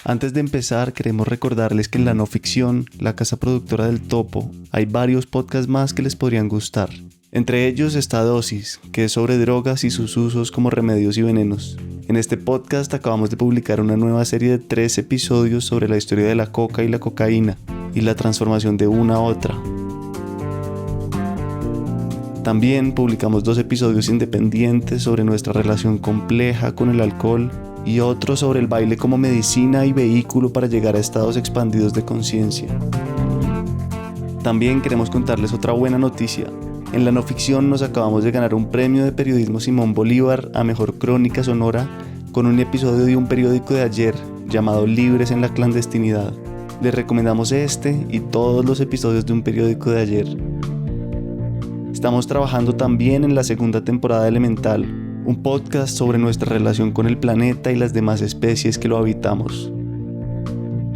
Antes de empezar, queremos recordarles que en La No Ficción, la casa productora del Topo, hay varios podcasts más que les podrían gustar. Entre ellos está Dosis, que es sobre drogas y sus usos como remedios y venenos. En este podcast acabamos de publicar una nueva serie de 3 episodios sobre la historia de la coca y la cocaína, y la transformación de una a otra. También publicamos 2 episodios independientes sobre nuestra relación compleja con el alcohol y otro sobre el baile como medicina y vehículo para llegar a estados expandidos de conciencia. También queremos contarles otra buena noticia. En La No Ficción nos acabamos de ganar un premio de periodismo Simón Bolívar a Mejor Crónica Sonora con un episodio de un periódico de ayer llamado Libres en la Clandestinidad. Les recomendamos este y todos los episodios de un periódico de ayer. Estamos trabajando también en la segunda temporada de Elemental, un podcast sobre nuestra relación con el planeta y las demás especies que lo habitamos.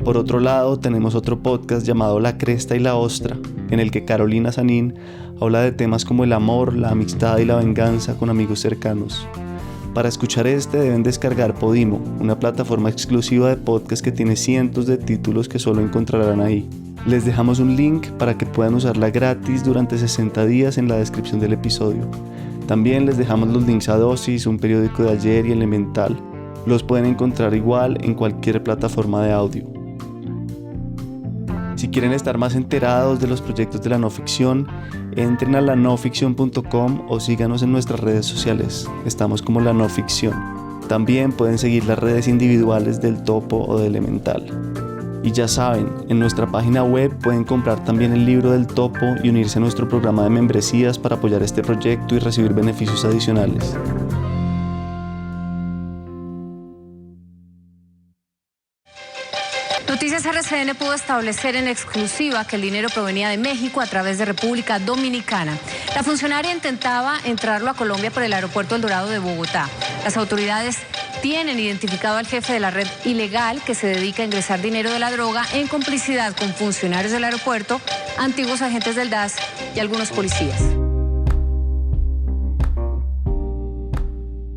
Por otro lado, tenemos otro podcast llamado La Cresta y la Ostra, en el que Carolina Sanín habla de temas como el amor, la amistad y la venganza con amigos cercanos. Para escuchar este deben descargar Podimo, una plataforma exclusiva de podcast que tiene cientos de títulos que solo encontrarán ahí. Les dejamos un link para que puedan usarla gratis durante 60 días en la descripción del episodio. También les dejamos los links a Dosis, un periódico de ayer y Elemental. Los pueden encontrar igual en cualquier plataforma de audio. Si quieren estar más enterados de los proyectos de La No Ficción, entren a lanoficción.com o síganos en nuestras redes sociales. Estamos como La No Ficción. También pueden seguir las redes individuales del Topo o de Elemental. Y ya saben, en nuestra página web pueden comprar también el libro del Topo y unirse a nuestro programa de membresías para apoyar este proyecto y recibir beneficios adicionales. Noticias RCN pudo establecer en exclusiva que el dinero provenía de México a través de República Dominicana. La funcionaria intentaba entrarlo a Colombia por el aeropuerto El Dorado de Bogotá. Las autoridades tienen identificado al jefe de la red ilegal que se dedica a ingresar dinero de la droga en complicidad con funcionarios del aeropuerto, antiguos agentes del DAS y algunos policías.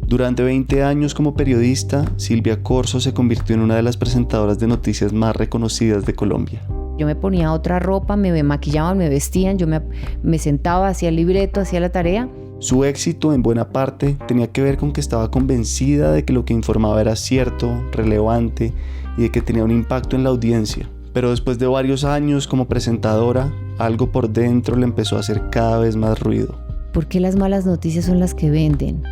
Durante 20 años como periodista, Silvia Corzo se convirtió en una de las presentadoras de noticias más reconocidas de Colombia. Yo me ponía otra ropa, me maquillaban, me vestían, yo me sentaba, hacía el libreto, hacía la tarea. Su éxito, en buena parte, tenía que ver con que estaba convencida de que lo que informaba era cierto, relevante y de que tenía un impacto en la audiencia. Pero después de varios años como presentadora, algo por dentro le empezó a hacer cada vez más ruido. ¿Por qué las malas noticias son las que venden?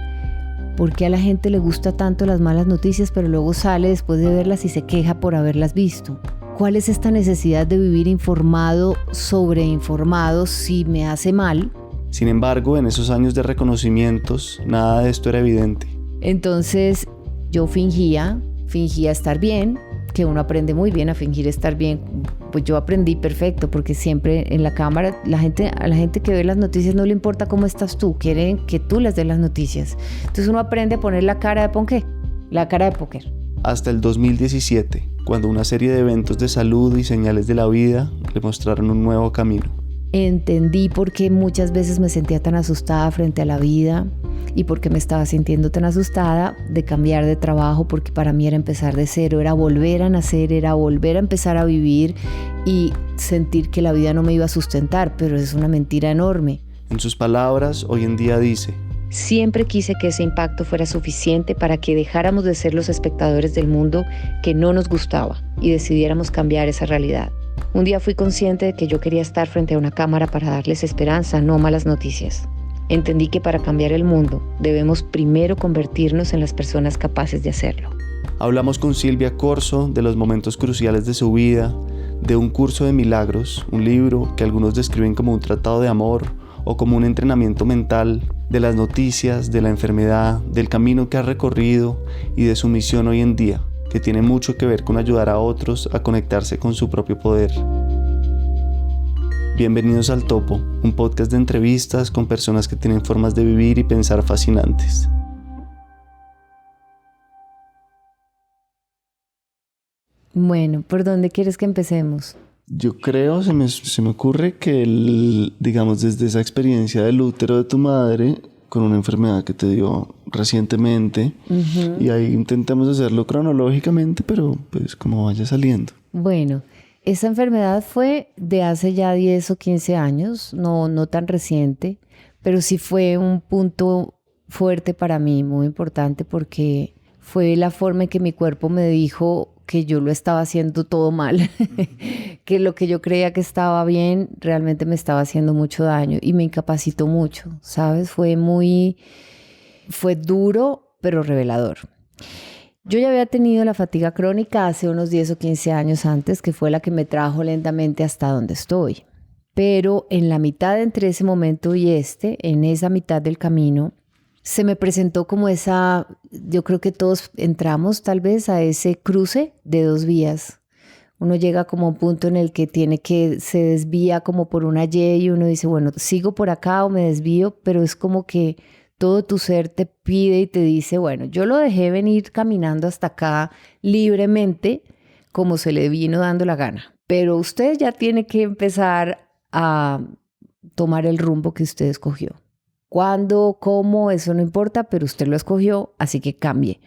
¿Por qué a la gente le gusta tanto las malas noticias, pero luego sale después de verlas y se queja por haberlas visto? ¿Cuál es esta necesidad de vivir informado, sobreinformado, si me hace mal? Sin embargo, en esos años de reconocimientos, nada de esto era evidente. Entonces yo fingía estar bien, que uno aprende muy bien a fingir estar bien. Pues yo aprendí perfecto, porque siempre en la cámara, a la gente que ve las noticias no le importa cómo estás tú, quieren que tú les des las noticias. Entonces uno aprende a poner la cara de póker. Hasta el 2017, cuando una serie de eventos de salud y señales de la vida le mostraron un nuevo camino. Entendí por qué muchas veces me sentía tan asustada frente a la vida y por qué me estaba sintiendo tan asustada de cambiar de trabajo, porque para mí era empezar de cero, era volver a nacer, era volver a empezar a vivir y sentir que la vida no me iba a sustentar, pero es una mentira enorme. En sus palabras, hoy en día dice: siempre quise que ese impacto fuera suficiente para que dejáramos de ser los espectadores del mundo que no nos gustaba y decidiéramos cambiar esa realidad. Un día fui consciente de que yo quería estar frente a una cámara para darles esperanza, no malas noticias. Entendí que para cambiar el mundo debemos primero convertirnos en las personas capaces de hacerlo. Hablamos con Silvia Corzo de los momentos cruciales de su vida, de un curso de milagros, un libro que algunos describen como un tratado de amor o como un entrenamiento mental, de las noticias, de la enfermedad, del camino que ha recorrido y de su misión hoy en día, que tiene mucho que ver con ayudar a otros a conectarse con su propio poder. Bienvenidos al Topo, un podcast de entrevistas con personas que tienen formas de vivir y pensar fascinantes. Bueno, ¿por dónde quieres que empecemos? Yo creo, se me ocurre que, digamos, desde esa experiencia del útero de tu madre, con una enfermedad que te dio recientemente y ahí intentamos hacerlo cronológicamente, pero pues como vaya saliendo. Bueno, esta enfermedad fue de hace ya 10 o 15 años, no tan reciente, pero sí fue un punto fuerte para mí, muy importante, porque fue la forma en que mi cuerpo me dijo que yo lo estaba haciendo todo mal, que lo que yo creía que estaba bien realmente me estaba haciendo mucho daño y me incapacitó mucho, ¿sabes? Fue duro, pero revelador. Yo ya había tenido la fatiga crónica hace unos 10 o 15 años antes, que fue la que me trajo lentamente hasta donde estoy. Pero en la mitad entre ese momento y en esa mitad del camino, se me presentó como yo creo que todos entramos tal vez a ese cruce de dos vías. Uno llega como a un punto en el que se desvía como por una Y y uno dice, bueno, sigo por acá o me desvío, pero es como que todo tu ser te pide y te dice, bueno, yo lo dejé venir caminando hasta acá libremente, como se le vino dando la gana. Pero usted ya tiene que empezar a tomar el rumbo que usted escogió. ¿Cuándo? ¿Cómo? Eso no importa, pero usted lo escogió, así que cambie.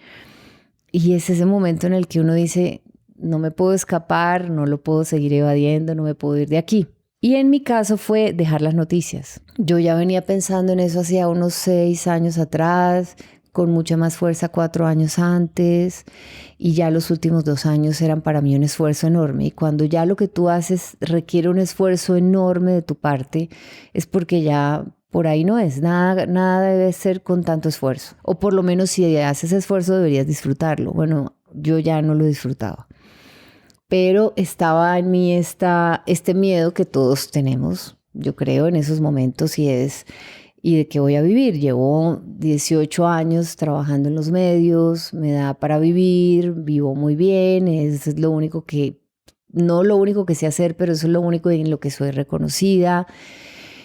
Y es ese momento en el que uno dice, no me puedo escapar, no lo puedo seguir evadiendo, no me puedo ir de aquí. Y en mi caso fue dejar las noticias. Yo ya venía pensando en eso hacía unos 6 años atrás, con mucha más fuerza 4 años antes, y ya los últimos 2 años eran para mí un esfuerzo enorme. Y cuando ya lo que tú haces requiere un esfuerzo enorme de tu parte, es porque ya por ahí no es, nada debe ser con tanto esfuerzo. O por lo menos si haces esfuerzo deberías disfrutarlo. Bueno, yo ya no lo disfrutaba. Pero estaba en mí este miedo que todos tenemos, yo creo, en esos momentos ¿y de qué voy a vivir? Llevo 18 años trabajando en los medios, me da para vivir, vivo muy bien, es no lo único que sé hacer, pero eso es lo único en lo que soy reconocida.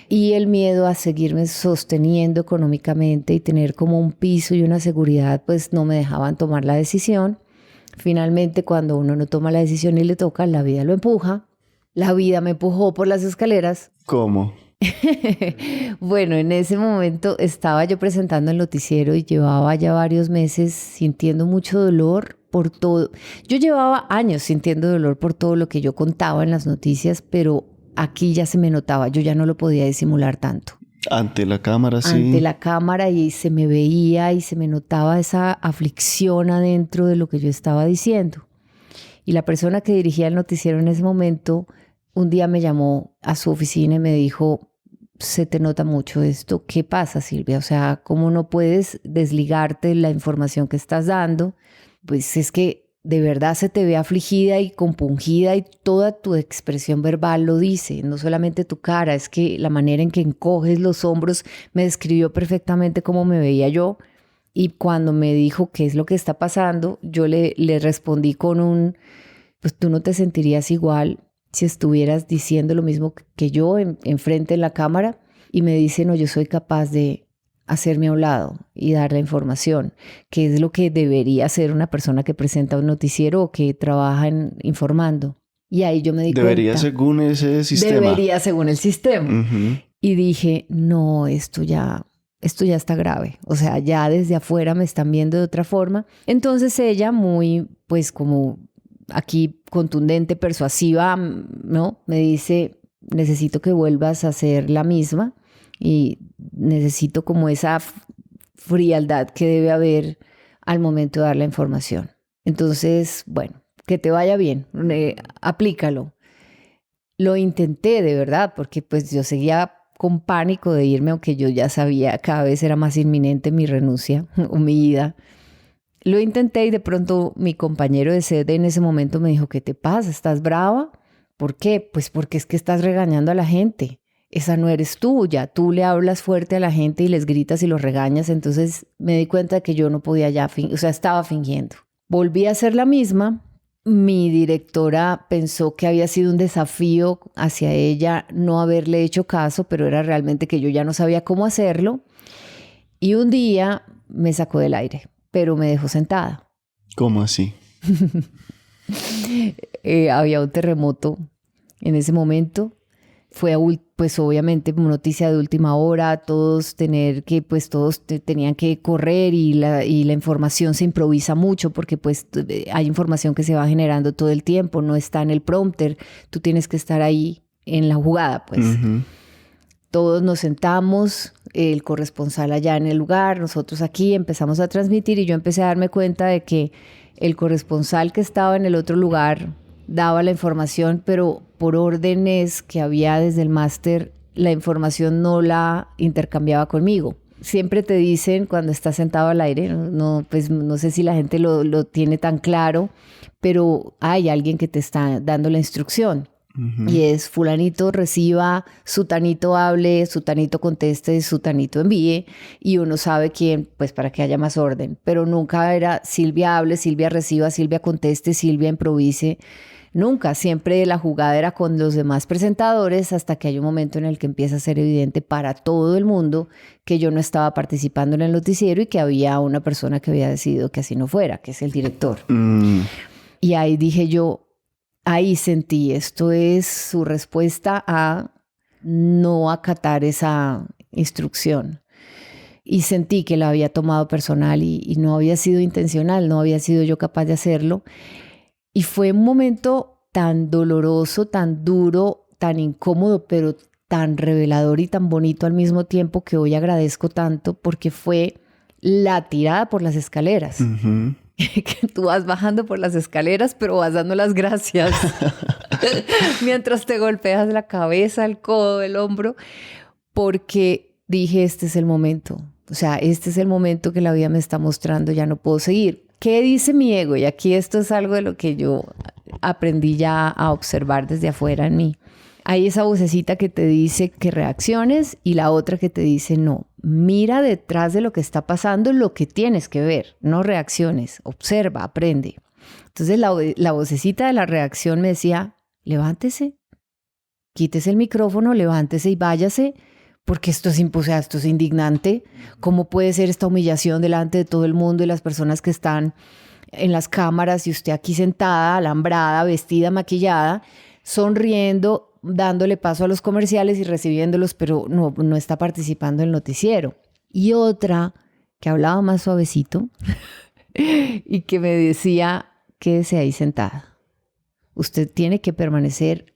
Y el miedo a seguirme sosteniendo económicamente y tener como un piso y una seguridad, pues no me dejaban tomar la decisión. Finalmente, cuando uno no toma la decisión y le toca, la vida lo empuja. La vida me empujó por las escaleras. ¿Cómo? Bueno, en ese momento estaba yo presentando el noticiero y llevaba ya varios meses sintiendo mucho dolor por todo. Yo llevaba años sintiendo dolor por todo lo que yo contaba en las noticias, pero aquí ya se me notaba, yo ya no lo podía disimular tanto. Ante la cámara, sí. Ante la cámara y se me veía y se me notaba esa aflicción adentro de lo que yo estaba diciendo. Y la persona que dirigía el noticiero en ese momento, un día me llamó a su oficina y me dijo, se te nota mucho esto, ¿qué pasa, Silvia? O sea, ¿cómo no puedes desligarte de la información que estás dando? Pues es que de verdad se te ve afligida y compungida y toda tu expresión verbal lo dice, no solamente tu cara, es que la manera en que encoges los hombros me describió perfectamente cómo me veía yo. Y cuando me dijo qué es lo que está pasando, yo le respondí con pues tú no te sentirías igual si estuvieras diciendo lo mismo que yo enfrente en la cámara. Y me dice, no, yo soy capaz de hacerme a un lado y dar la información, que es lo que debería hacer una persona que presenta un noticiero o que trabaja informando. Y ahí yo me di Debería cuenta. según ese sistema. Debería según el sistema. Uh-huh. Y dije, no, esto ya está grave. O sea, ya desde afuera me están viendo de otra forma. Entonces ella, muy, pues como aquí contundente, persuasiva, ¿no? Me dice, necesito que vuelvas a ser la misma. Y necesito como esa frialdad que debe haber al momento de dar la información. Entonces, bueno, que te vaya bien, aplícalo. Lo intenté de verdad, porque pues yo seguía con pánico de irme, aunque yo ya sabía, cada vez era más inminente mi renuncia o mi ida. Lo intenté y de pronto mi compañero de sede en ese momento me dijo, ¿qué te pasa? ¿Estás brava? ¿Por qué? Pues porque es que estás regañando a la gente. Esa no eres tú, ya tú le hablas fuerte a la gente y les gritas y los regañas. Entonces me di cuenta de que yo no podía ya, estaba fingiendo. Volví a ser la misma. Mi directora pensó que había sido un desafío hacia ella no haberle hecho caso, pero era realmente que yo ya no sabía cómo hacerlo. Y un día me sacó del aire, pero me dejó sentada. ¿Cómo así? Había un terremoto en ese momento. Fue pues obviamente noticia de última hora, todos tenían que correr y la información se improvisa mucho porque pues hay información que se va generando todo el tiempo, no está en el prompter, tú tienes que estar ahí en la jugada, pues. Ujú. Todos nos sentamos, el corresponsal allá en el lugar, nosotros aquí empezamos a transmitir y yo empecé a darme cuenta de que el corresponsal que estaba en el otro lugar daba la información, pero por órdenes que había desde el máster, la información no la intercambiaba conmigo. Siempre te dicen cuando estás sentado al aire, no sé si la gente lo tiene tan claro, pero hay alguien que te está dando la instrucción. Uh-huh. Y es fulanito reciba, sutanito hable, sutanito conteste, sutanito envíe, y uno sabe quién, pues para que haya más orden. Pero nunca era Silvia hable, Silvia reciba, Silvia conteste, Silvia improvise. Nunca, siempre la jugada era con los demás presentadores hasta que hay un momento en el que empieza a ser evidente para todo el mundo que yo no estaba participando en el noticiero y que había una persona que había decidido que así no fuera, que es el director. Y ahí dije yo, ahí sentí, esto es su respuesta a no acatar esa instrucción. Y sentí que la había tomado personal y no había sido intencional, no había sido yo capaz de hacerlo. Y fue un momento tan doloroso, tan duro, tan incómodo, pero tan revelador y tan bonito al mismo tiempo que hoy agradezco tanto porque fue la tirada por las escaleras. Uh-huh. Que tú vas bajando por las escaleras, pero vas dando las gracias mientras te golpeas la cabeza, el codo, el hombro, porque dije, este es el momento. O sea, este es el momento que la vida me está mostrando, ya no puedo seguir. ¿Qué dice mi ego? Y aquí esto es algo de lo que yo aprendí ya a observar desde afuera en mí. Hay esa vocecita que te dice que reacciones y la otra que te dice no. Mira detrás de lo que está pasando lo que tienes que ver, no reacciones. Observa, aprende. Entonces la vocecita de la reacción me decía, levántese, quítese el micrófono, levántese y váyase, porque esto es indignante. ¿Cómo puede ser esta humillación delante de todo el mundo y las personas que están en las cámaras y usted aquí sentada, alambrada, vestida, maquillada, sonriendo, dándole paso a los comerciales y recibiéndolos, pero no está participando en el noticiero? Y otra que hablaba más suavecito y que me decía, quédese ahí sentada. Usted tiene que permanecer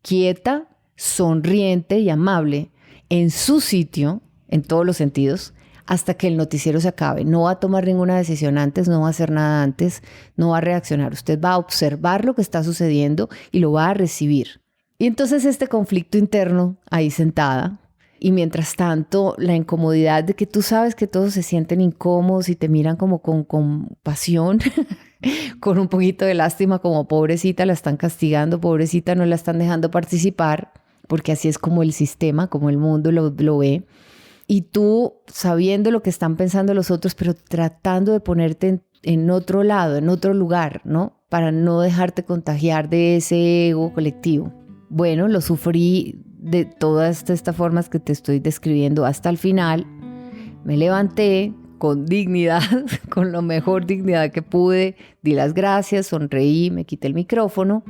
quieta, sonriente y amable en su sitio, en todos los sentidos, hasta que el noticiero se acabe. No va a tomar ninguna decisión antes, no va a hacer nada antes, no va a reaccionar. Usted va a observar lo que está sucediendo y lo va a recibir. Y entonces este conflicto interno ahí sentada, y mientras tanto la incomodidad de que tú sabes que todos se sienten incómodos y te miran como con compasión, con un poquito de lástima, como pobrecita la están castigando, pobrecita no la están dejando participar, porque así es como el sistema, como el mundo lo ve. Y tú sabiendo lo que están pensando los otros, pero tratando de ponerte en otro lado, en otro lugar, ¿no? Para no dejarte contagiar de ese ego colectivo. Bueno, lo sufrí de todas estas formas que te estoy describiendo hasta el final. Me levanté con dignidad, con la mejor dignidad que pude, di las gracias, sonreí, me quité el micrófono,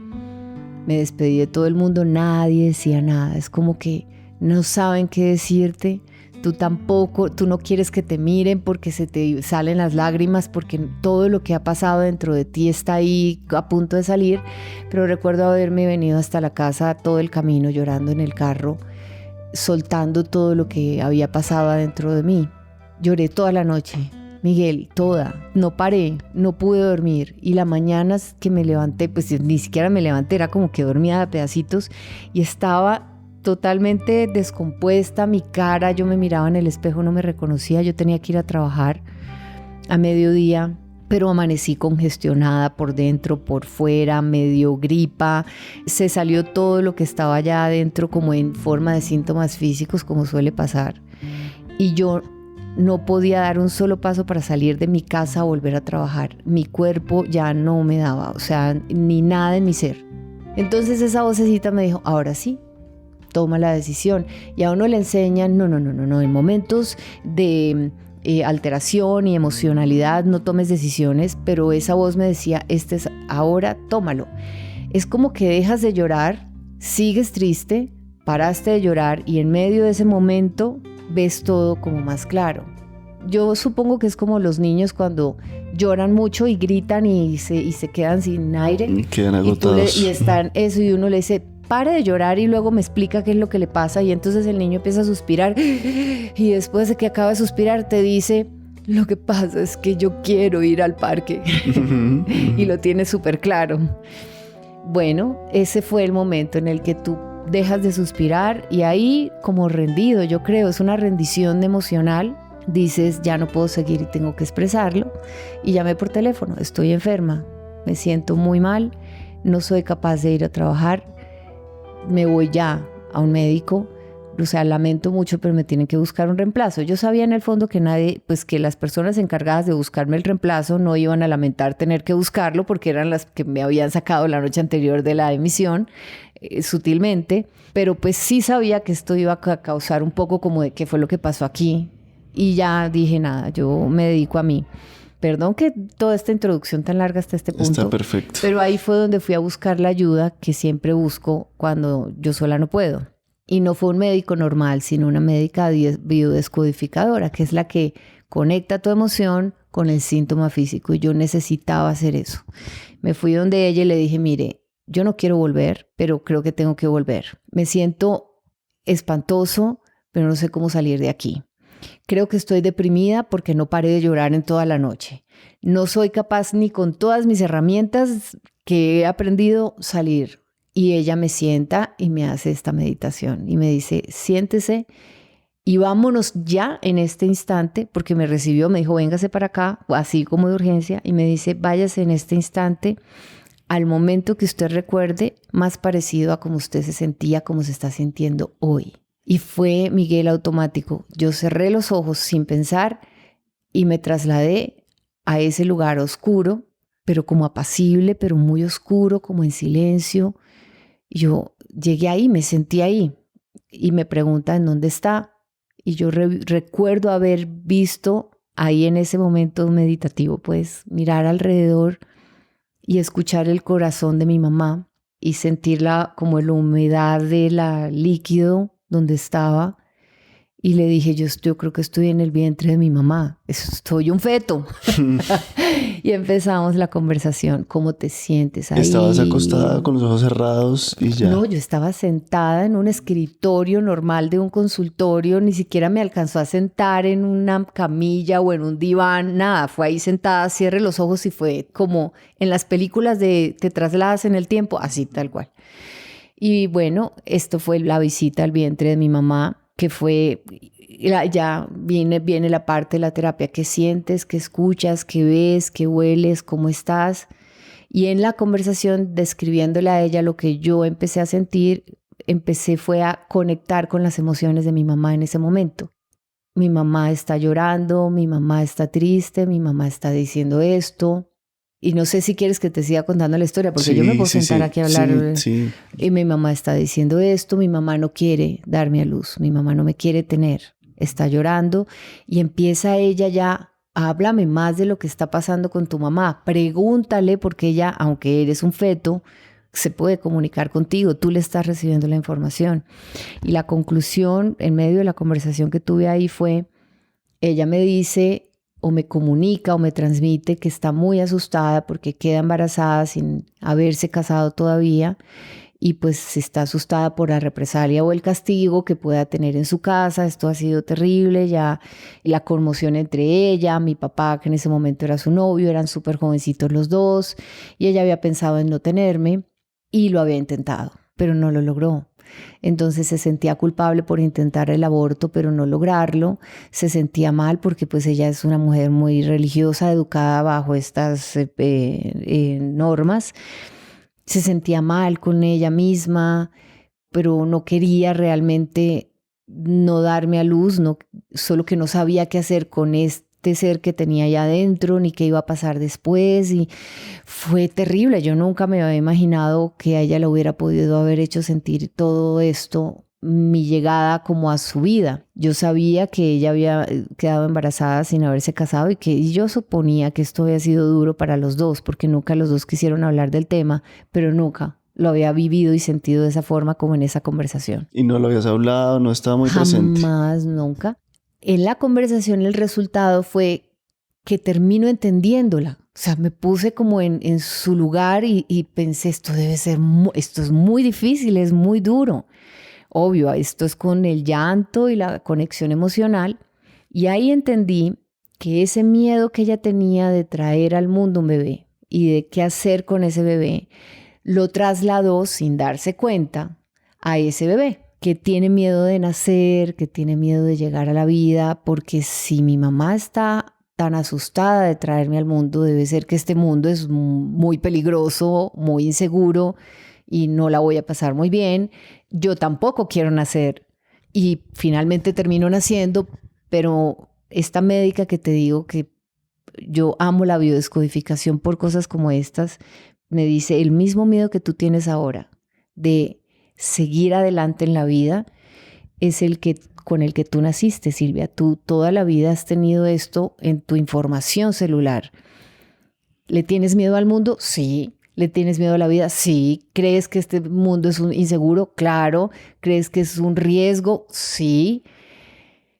me despedí de todo el mundo, nadie decía nada. Es como que no saben qué decirte. Tú tampoco, tú no quieres que te miren porque se te salen las lágrimas, porque todo lo que ha pasado dentro de ti está ahí a punto de salir. Pero recuerdo haberme venido hasta la casa todo el camino llorando en el carro, soltando todo lo que había pasado adentro de mí. Lloré toda la noche, Miguel, toda. No paré, no pude dormir. Y la mañana que me levanté, pues ni siquiera me levanté, era como que dormía a pedacitos y estaba totalmente descompuesta, mi cara, yo me miraba en el espejo, no me reconocía, yo tenía que ir a trabajar a mediodía, pero amanecí congestionada por dentro, por fuera, me dio gripa, se salió todo lo que estaba allá adentro como en forma de síntomas físicos, como suele pasar, y yo no podía dar un solo paso para salir de mi casa a volver a trabajar. Mi cuerpo ya no me daba, o sea, ni nada en mi ser. Entonces esa vocecita me dijo, ahora sí, toma la decisión. Y a uno le enseñan, no, en momentos de alteración y emocionalidad no tomes decisiones, pero esa voz me decía, este es ahora, tómalo. Es como que dejas de llorar, sigues triste, paraste de llorar y en medio de ese momento ves todo como más claro. Yo supongo que es como los niños cuando lloran mucho y gritan y se quedan sin aire. Y quedan agotados. Y están eso y uno le dice, pare de llorar y luego me explica qué es lo que le pasa y entonces el niño empieza a suspirar y después de que acaba de suspirar te dice, lo que pasa es que yo quiero ir al parque y lo tiene súper claro. Bueno, ese fue el momento en el que tú dejas de suspirar y ahí como rendido, yo creo, es una rendición emocional. Dices, ya no puedo seguir y tengo que expresarlo. Y llamé por teléfono, estoy enferma, me siento muy mal, no soy capaz de ir a trabajar, me voy ya a un médico, o sea, lamento mucho, pero me tienen que buscar un reemplazo. Yo sabía en el fondo que nadie, pues que las personas encargadas de buscarme el reemplazo no iban a lamentar tener que buscarlo porque eran las que me habían sacado la noche anterior de la emisión, sutilmente, pero pues sí sabía que esto iba a causar un poco como de qué fue lo que pasó aquí. Y ya dije, nada, yo me dedico a mí. Perdón que toda esta introducción tan larga hasta este punto. Está perfecto. Pero ahí fue donde fui a buscar la ayuda que siempre busco cuando yo sola no puedo. Y no fue un médico normal, sino una médica biodescodificadora, que es la que conecta tu emoción con el síntoma físico. Y yo necesitaba hacer eso. Me fui donde ella y le dije, mire, yo no quiero volver, pero creo que tengo que volver. Me siento espantoso, pero no sé cómo salir de aquí. Creo que estoy deprimida porque no paré de llorar en toda la noche. No soy capaz ni con todas mis herramientas que he aprendido salir. Y ella me sienta y me hace esta meditación y me dice, siéntese y vámonos ya en este instante, porque me recibió, me dijo, véngase para acá, así como de urgencia, y me dice, váyase en este instante al momento que usted recuerde más parecido a como usted se sentía, como se está sintiendo hoy. Y fue, Miguel, automático. Yo cerré los ojos sin pensar y me trasladé a ese lugar oscuro, pero como apacible, pero muy oscuro, como en silencio. Yo llegué ahí, me sentí ahí y me preguntan dónde está. Y yo recuerdo haber visto ahí en ese momento meditativo, pues mirar alrededor y escuchar el corazón de mi mamá y sentirla como la humedad del líquido donde estaba, y le dije, yo creo que estoy en el vientre de mi mamá, soy un feto. Y empezamos la conversación, ¿cómo te sientes ahí? ¿Estabas acostada con los ojos cerrados y ya? No, yo estaba sentada en un escritorio normal de un consultorio, ni siquiera me alcanzó a sentar en una camilla o en un diván, nada, fue ahí sentada, cierre los ojos y fue como en las películas de te trasladas en el tiempo, así tal cual. Y bueno, esto fue la visita al vientre de mi mamá, que fue, ya viene la parte de la terapia, que sientes, que escuchas, que ves, que hueles, cómo estás. Y en la conversación, describiéndole a ella lo que yo empecé a sentir, fue a conectar con las emociones de mi mamá en ese momento. Mi mamá está llorando, mi mamá está triste, mi mamá está diciendo esto. Y no sé si quieres que te siga contando la historia, porque yo me puedo sentar aquí a hablar. Sí. Y mi mamá está diciendo esto, mi mamá no quiere darme a luz, mi mamá no me quiere tener, está llorando. Y empieza ella ya, háblame más de lo que está pasando con tu mamá, pregúntale, porque ella, aunque eres un feto, se puede comunicar contigo, tú le estás recibiendo la información. Y la conclusión en medio de la conversación que tuve ahí fue, ella me dice, o me comunica o me transmite que está muy asustada porque queda embarazada sin haberse casado todavía y pues está asustada por la represalia o el castigo que pueda tener en su casa. Esto ha sido terrible, ya la conmoción entre ella, mi papá, que en ese momento era su novio, eran súper jovencitos los dos y ella había pensado en no tenerme y lo había intentado, pero no lo logró. Entonces se sentía culpable por intentar el aborto, pero no lograrlo. Se sentía mal porque pues ella es una mujer muy religiosa, educada bajo estas normas. Se sentía mal con ella misma, pero no quería realmente no darme a luz, no, solo que no sabía qué hacer con este ser que tenía allá adentro, ni qué iba a pasar después, y fue terrible. Yo nunca me había imaginado que a ella le hubiera podido haber hecho sentir todo esto, mi llegada como a su vida. Yo sabía que ella había quedado embarazada sin haberse casado y yo suponía que esto había sido duro para los dos, porque nunca los dos quisieron hablar del tema, pero nunca lo había vivido y sentido de esa forma como en esa conversación. ¿Y no lo habías hablado? ¿No estaba muy presente? Jamás, nunca. En la conversación el resultado fue que termino entendiéndola. O sea, me puse como en su lugar y pensé, esto es muy difícil, es muy duro. Obvio, esto es con el llanto y la conexión emocional. Y ahí entendí que ese miedo que ella tenía de traer al mundo un bebé y de qué hacer con ese bebé, lo trasladó sin darse cuenta a ese bebé, que tiene miedo de nacer, que tiene miedo de llegar a la vida, porque si mi mamá está tan asustada de traerme al mundo, debe ser que este mundo es muy peligroso, muy inseguro y no la voy a pasar muy bien. Yo tampoco quiero nacer y finalmente termino naciendo, pero esta médica que te digo que yo amo la biodescodificación por cosas como estas, me dice, el mismo miedo que tú tienes ahora de seguir adelante en la vida es el que con el que tú naciste, Silvia. Tú toda la vida has tenido esto en tu información celular. ¿Le tienes miedo al mundo? Sí. ¿Le tienes miedo a la vida? Sí. ¿Crees que este mundo es inseguro? Claro. ¿Crees que es un riesgo? Sí.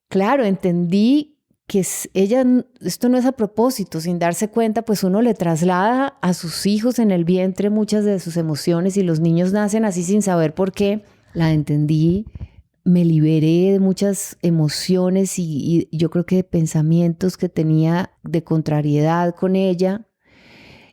Claro, entendí que esto no es a propósito, sin darse cuenta, pues uno le traslada a sus hijos en el vientre muchas de sus emociones y los niños nacen así sin saber por qué. La entendí, me liberé de muchas emociones y yo creo que de pensamientos que tenía de contrariedad con ella.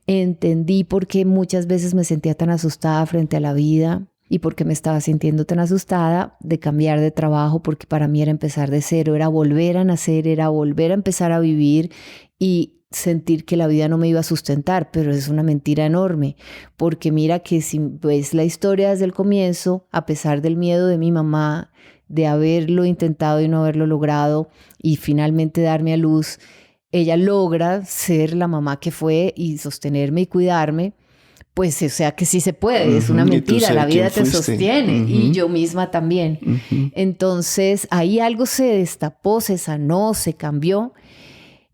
Entendí por qué muchas veces me sentía tan asustada frente a la vida. Y porque me estaba sintiendo tan asustada de cambiar de trabajo, porque para mí era empezar de cero, era volver a nacer, era volver a empezar a vivir y sentir que la vida no me iba a sustentar, pero es una mentira enorme, porque mira que si ves la historia desde el comienzo, a pesar del miedo de mi mamá, de haberlo intentado y no haberlo logrado y finalmente darme a luz, ella logra ser la mamá que fue y sostenerme y cuidarme. Pues, o sea, que sí se puede, es una mentira, la vida te sostiene y yo misma también. Entonces, ahí algo se destapó, se sanó, se cambió.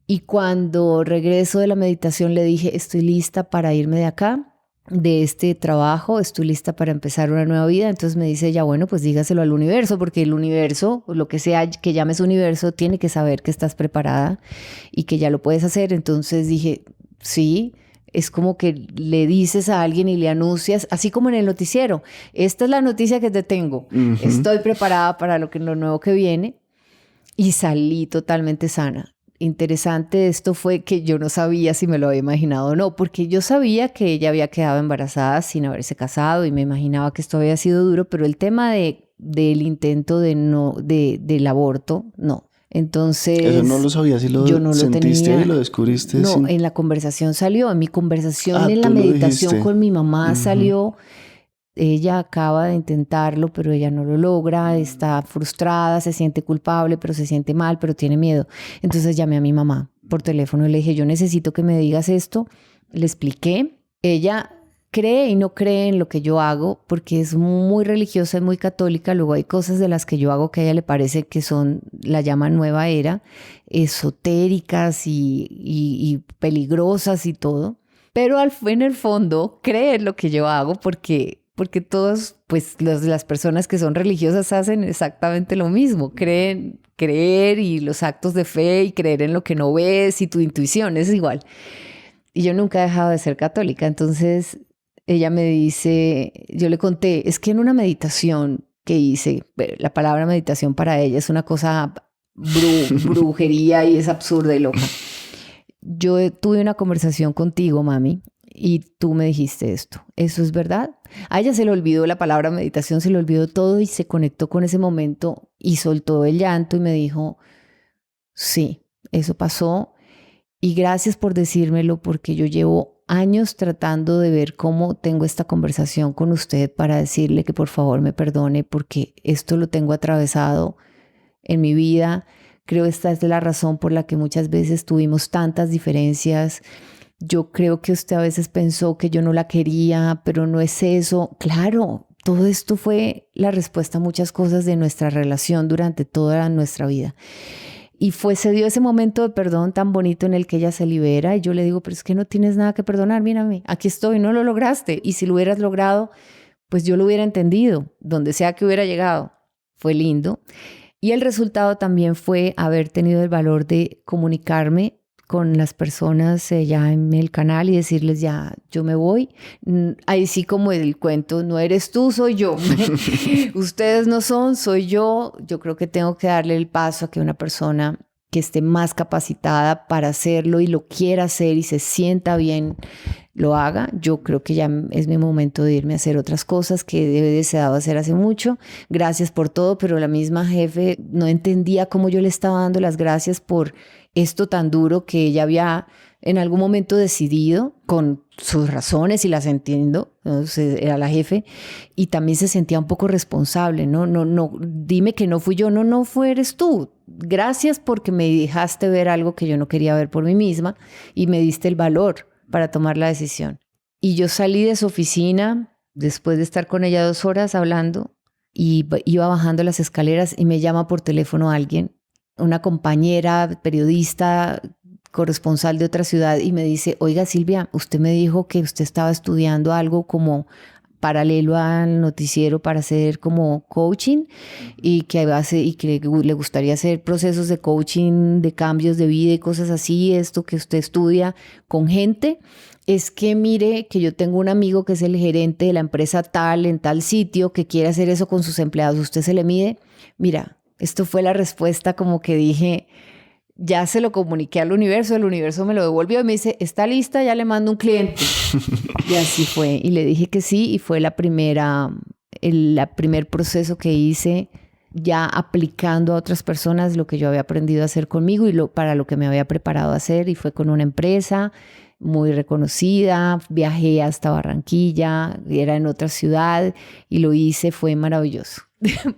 Y cuando regreso de la meditación le dije, estoy lista para irme de acá, de este trabajo, estoy lista para empezar una nueva vida. Entonces me dice ella, bueno, pues dígaselo al universo, porque el universo, lo que sea que llames universo, tiene que saber que estás preparada y que ya lo puedes hacer. Entonces dije, sí. Es como que le dices a alguien y le anuncias, así como en el noticiero, esta es la noticia que te tengo, estoy preparada para lo nuevo que viene y salí totalmente sana. Interesante esto fue que yo no sabía si me lo había imaginado o no, porque yo sabía que ella había quedado embarazada sin haberse casado y me imaginaba que esto había sido duro, pero el tema del intento del aborto, no. Entonces, eso no lo sabías, si lo sentiste y lo descubriste. No, en la conversación salió, en mi conversación en la meditación con mi mamá salió. Ella acaba de intentarlo, pero ella no lo logra, está frustrada, se siente culpable, pero se siente mal, pero tiene miedo. Entonces llamé a mi mamá por teléfono y le dije, yo necesito que me digas esto. Le expliqué. Ella cree y no cree en lo que yo hago porque es muy religiosa, es muy católica. Luego hay cosas de las que yo hago que a ella le parece que son, la llaman nueva era, esotéricas y peligrosas y todo. Pero en el fondo cree en lo que yo hago porque todos, pues las personas que son religiosas hacen exactamente lo mismo. Creer y los actos de fe y creer en lo que no ves y tu intuición es igual. Y yo nunca he dejado de ser católica, entonces ella me dice, yo le conté, es que en una meditación que hice, la palabra meditación para ella es una cosa brujería y es absurda y loca. Yo tuve una conversación contigo, mami, y tú me dijiste esto. ¿Eso es verdad? A ella se le olvidó la palabra meditación, se le olvidó todo y se conectó con ese momento y soltó el llanto y me dijo, sí, eso pasó y gracias por decírmelo porque yo llevo años tratando de ver cómo tengo esta conversación con usted para decirle que por favor me perdone porque esto lo tengo atravesado en mi vida. Creo que esta es la razón por la que muchas veces tuvimos tantas diferencias. Yo creo que usted a veces pensó que yo no la quería, pero no es eso. Claro, todo esto fue la respuesta a muchas cosas de nuestra relación durante toda nuestra vida. Y se dio ese momento de perdón tan bonito en el que ella se libera y yo le digo, pero es que no tienes nada que perdonar, mírame, aquí estoy, no lo lograste. Y si lo hubieras logrado, pues yo lo hubiera entendido, donde sea que hubiera llegado. Fue lindo. Y el resultado también fue haber tenido el valor de comunicarme con las personas ya en el canal y decirles ya, yo me voy. Ahí sí como el cuento, no eres tú, soy yo. Ustedes no son, soy yo. Yo creo que tengo que darle el paso a que una persona que esté más capacitada para hacerlo y lo quiera hacer y se sienta bien, lo haga. Yo creo que ya es mi momento de irme a hacer otras cosas que he deseado hacer hace mucho. Gracias por todo, pero la misma jefe no entendía cómo yo le estaba dando las gracias por esto tan duro que ella había en algún momento decidido, con sus razones y las entiendo. Entonces, era la jefe y también se sentía un poco responsable. No, dime que no fui yo. No eres tú. Gracias porque me dejaste ver algo que yo no quería ver por mí misma y me diste el valor para tomar la decisión. Y yo salí de su oficina después de estar con ella 2 horas hablando y iba bajando las escaleras y me llama por teléfono alguien, una compañera periodista, corresponsal de otra ciudad, y me dice, oiga Silvia, usted me dijo que usted estaba estudiando algo como paralelo al noticiero para hacer como coaching y que le gustaría hacer procesos de coaching, de cambios de vida y cosas así, esto que usted estudia con gente. Es que mire que yo tengo un amigo que es el gerente de la empresa tal en tal sitio que quiere hacer eso con sus empleados. ¿Usted se le mide? Mira, esto fue la respuesta como que dije, ya se lo comuniqué al universo, el universo me lo devolvió y me dice, está lista, ya le mando un cliente. Y así fue. Y le dije que sí y fue el primer proceso que hice ya aplicando a otras personas lo que yo había aprendido a hacer conmigo y para lo que me había preparado a hacer, y fue con una empresa muy reconocida. Viajé hasta Barranquilla, era en otra ciudad y lo hice, fue maravilloso.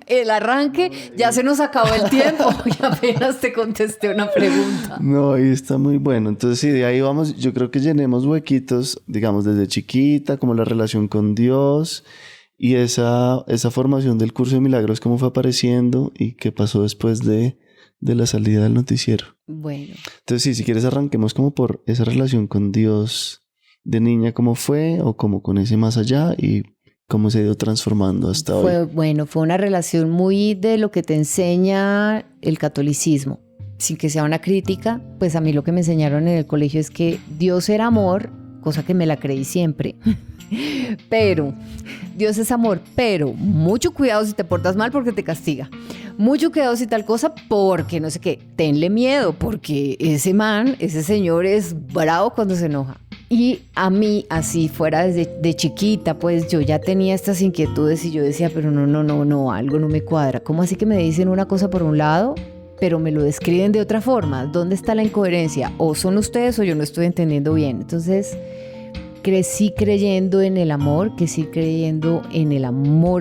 El arranque, ya se nos acabó el tiempo y apenas te contesté una pregunta. No, y está muy bueno. Entonces, sí, de ahí vamos. Yo creo que llenemos huequitos, digamos, desde chiquita, como la relación con Dios y esa formación del curso de milagros, cómo fue apareciendo y qué pasó después de la salida del noticiero. Bueno. Entonces, sí, si quieres arranquemos como por esa relación con Dios de niña, cómo fue, o como con ese más allá y cómo se ha ido transformando hasta hoy. Bueno, fue una relación muy de lo que te enseña el catolicismo. Sin que sea una crítica, pues a mí lo que me enseñaron en el colegio es que Dios era amor, cosa que me la creí siempre. Pero Dios es amor, pero mucho cuidado si te portas mal porque te castiga. Mucho cuidado si tal cosa porque no sé qué. Tenle miedo porque ese señor es bravo cuando se enoja. Y a mí, así fuera de chiquita, pues yo ya tenía estas inquietudes y yo decía, pero no, algo no me cuadra. ¿Cómo así que me dicen una cosa por un lado, pero me lo describen de otra forma? ¿Dónde está la incoherencia? O son ustedes o yo no estoy entendiendo bien. Entonces, crecí creyendo en el amor,